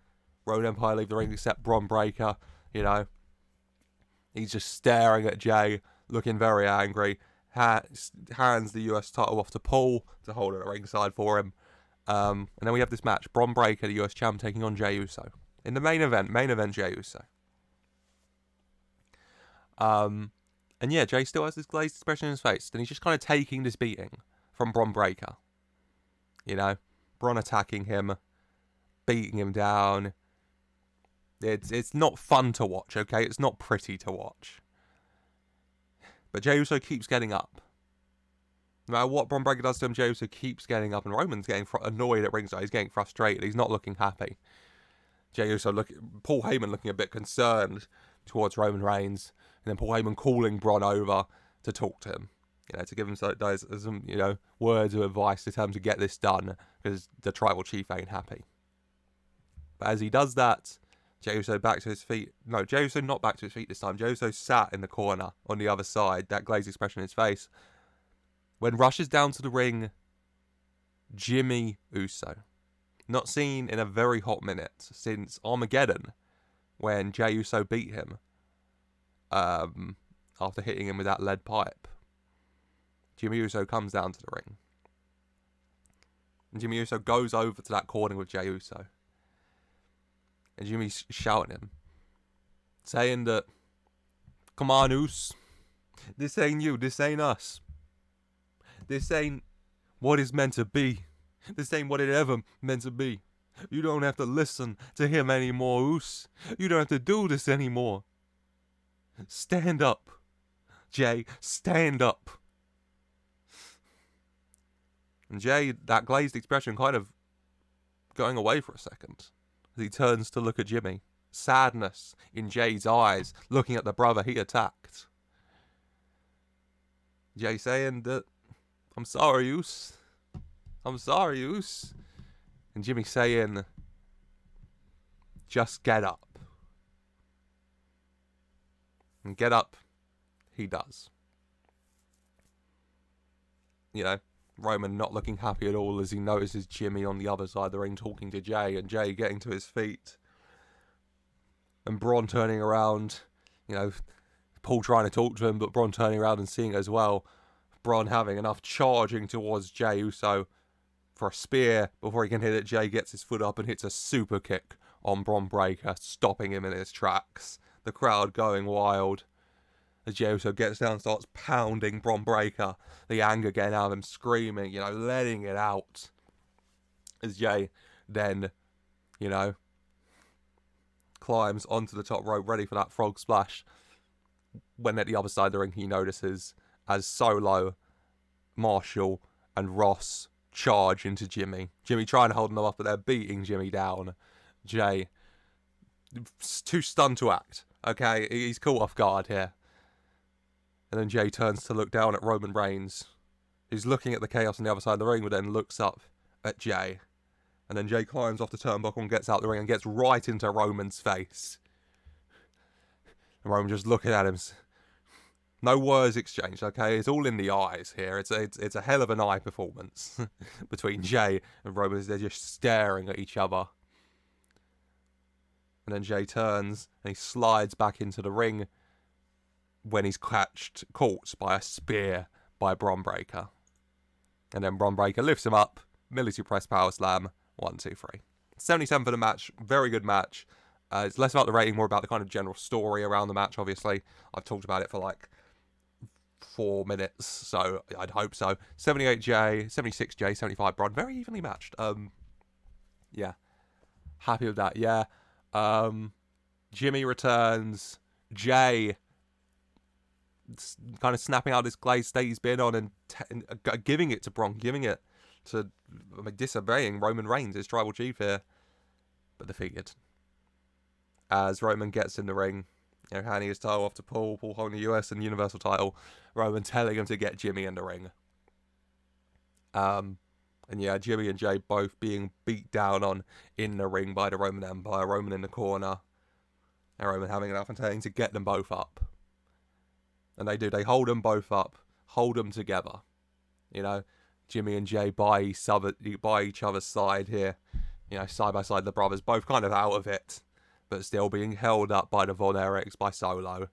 Road Empire leave the ring except Braun Breaker. You know, he's just staring at Jey, looking very angry. Hands the US title off to Paul to hold it at ringside for him. And then we have this match. Braun Breaker, the US champ, taking on Jey Uso. In the main event Jey Uso. And yeah, Jey still has this glazed expression in his face. And he's just kind of taking this beating from Braun Breaker. You know, Braun attacking him, beating him down. It's not fun to watch, okay? It's not pretty to watch. But Jey Uso keeps getting up. No matter what Braun Breaker does to him, Jey Uso keeps getting up. And Roman's getting annoyed at ringside. He's getting frustrated. He's not looking happy. Jey Uso Paul Heyman looking a bit concerned towards Roman Reigns. And then Paul Heyman calling Braun over to talk to him. You know, to give him some, you know, words of advice to tell him to get this done. Because the tribal chief ain't happy. But as he does that, Jey Uso back to his feet. No, Jey Uso not back to his feet this time. Jey Uso sat in the corner on the other side, that glazed expression in his face. When rushes down to the ring, Jimmy Uso. Not seen in a very hot minute since Armageddon, when Jey Uso beat him after hitting him with that lead pipe. Jimmy Uso comes down to the ring. And Jimmy Uso goes over to that corner with Jey Uso. And Jimmy's shouting him, saying that, come on, Us. This ain't you. This ain't us. This ain't what it's meant to be. This ain't what it ever meant to be. You don't have to listen to him anymore, Us. You don't have to do this anymore. Stand up, Jey. Stand up. And Jey, that glazed expression kind of going away for a second. As he turns to look at Jimmy. Sadness in Jey's eyes, looking at the brother he attacked. Jey saying that, I'm sorry, Us. I'm sorry, Us. And Jimmy saying, just get up. And get up, he does. You know, Roman not looking happy at all as he notices Jimmy on the other side of the ring talking to Jey, and Jey getting to his feet. And Braun turning around, you know, Paul trying to talk to him, but Braun turning around and seeing it as well. Braun having enough, charging towards Jey Uso for a spear before he can hit it. Jey gets his foot up and hits a super kick on Braun Breaker, stopping him in his tracks. The crowd going wild. As Jey Uso gets down and starts pounding Braun Breaker. The anger getting out of him, screaming, you know, letting it out. As Jey then, you know, climbs onto the top rope, ready for that frog splash. When at the other side of the ring, he notices as Solo, Marshall, and Ross charge into Jimmy. Jimmy trying to hold them up, but they're beating Jimmy down. Jay, too stunned to act. Okay, he's caught off guard here. And then Jay turns to look down at Roman Reigns, who's looking at the chaos on the other side of the ring, but then looks up at Jay. And then Jay climbs off the turnbuckle and gets out the ring and gets right into Roman's face. And Roman just looking at him. No words exchanged, okay? It's all in the eyes here. It's a hell of an eye performance between Jay and Roman. They're just staring at each other. And then Jay turns and he slides back into the ring when he's caught by a spear by Braun Breaker. And then Braun Breaker lifts him up. Military press power slam. 1, 2, 3. 77 for the match. Very good match. It's less about the rating, more about the kind of general story around the match, obviously. I've talked about it for like 4 minutes, so I'd hope so. 78J, 76J, 75 Braun. Very evenly matched. Yeah. Happy with that, yeah. Jimmy returns. Jay kind of snapping out this glazed state he's been on and giving it to Braun, giving it to disobeying Roman Reigns, his tribal chief here, but defeated. As Roman gets in the ring, handing his title off to Paul holding the US and Universal title, Roman telling him to get Jimmy in the ring. And yeah, Jimmy and Jay both being beat down on in the ring by the Roman Empire, Roman in the corner, and Roman having enough and telling to get them both up. And they do, they hold them both up, hold them together. Jimmy and Jay by each other's side here, side by side, the brothers, both kind of out of it, but still being held up by the Von Erichs, by Solo.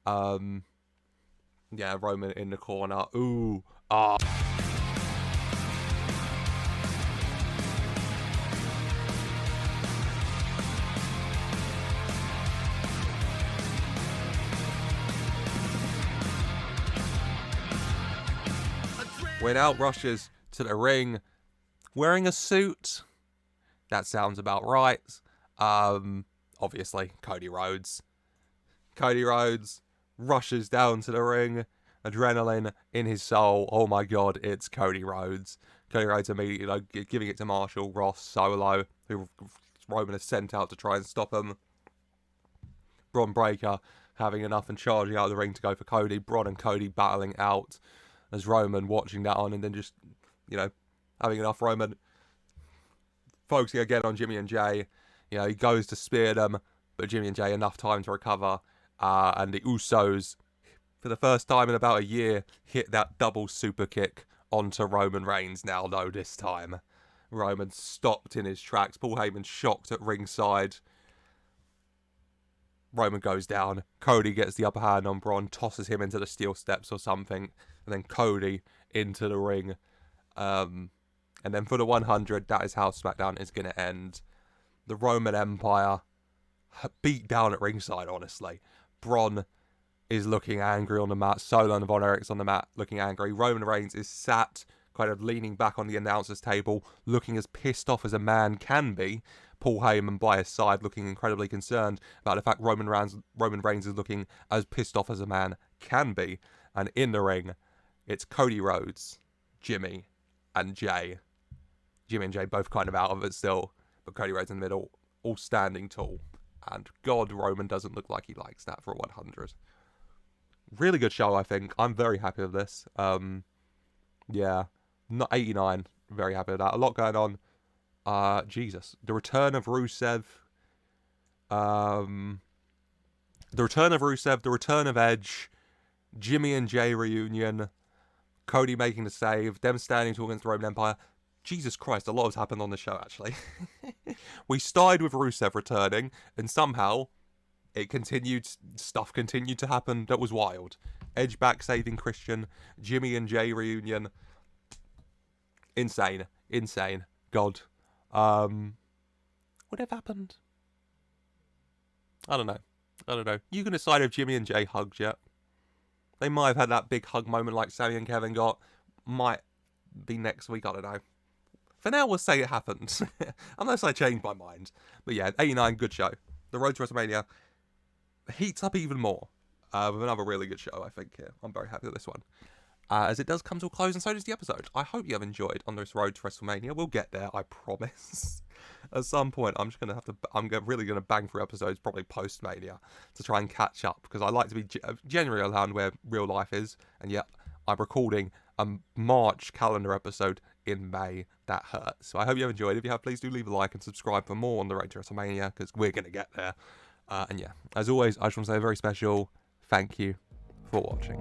Yeah, Roman in the corner. Ooh, ah. When out rushes to the ring, wearing a suit. That sounds about right. Obviously, Cody Rhodes. Cody Rhodes rushes down to the ring, adrenaline in his soul. Oh my god, it's Cody Rhodes. Cody Rhodes immediately giving it to Marshall, Ross, Solo, who Roman has sent out to try and stop him. Braun Breaker having enough and charging out of the ring to go for Cody. Braun and Cody battling out as Roman watching that on, and then just, having enough. Roman focusing again on Jimmy and Jay. He goes to spear them, but Jimmy and Jay enough time to recover. And the Usos, for the first time in about a year, hit that double super kick onto Roman Reigns now, though, this time. Roman stopped in his tracks. Paul Heyman shocked at ringside. Roman goes down. Cody gets the upper hand on Braun, tosses him into the steel steps or something. And then Cody into the ring. And then for the 100, that is how Smackdown is going to end. The Roman Empire beat down at ringside, honestly. Braun is looking angry on the mat. Solo and Von Erichs on the mat looking angry. Roman Reigns is sat, kind of leaning back on the announcer's table, looking as pissed off as a man can be. Paul Heyman by his side looking incredibly concerned about the fact Roman Reigns is looking as pissed off as a man can be. And in the ring, it's Cody Rhodes, Jimmy, and Jay. Jimmy and Jay both kind of out of it still, but Cody Rhodes in the middle, all standing tall. And God, Roman doesn't look like he likes that for a 100. Really good show, I think. I'm very happy with this. Yeah, not 89. Very happy with that. A lot going on. Jesus. The return of Rusev. The return of Edge. Jimmy and Jay reunion. Cody making the save. Them standing tall against the Roman Empire. Jesus Christ, a lot has happened on the show, actually. We started with Rusev returning, and somehow stuff continued to happen that was wild. Edge back saving Christian, Jimmy and Jay reunion. Insane. God. What have happened? I don't know. You can decide if Jimmy and Jay hugged yet. They might have had that big hug moment like Sami and Kevin got. Might be next week, I don't know. For now, we'll say it happened. Unless I change my mind. But yeah, 89, good show. the road to WrestleMania heats up even more with another really good show, I think, here. I'm very happy with this one. As it does come to a close, and so does the episode. I hope you have enjoyed on this road to WrestleMania. We'll get there, I promise. At some point, I'm really gonna bang through episodes, probably post-Mania, to try and catch up, because I like to be generally around where real life is, and yet I'm recording a March calendar episode in May. That hurts. So I hope you have enjoyed. If you have, please do leave a like and subscribe for more on the road to WrestleMania, because we're gonna get there. And yeah, as always, I just want to say a very special thank you for watching.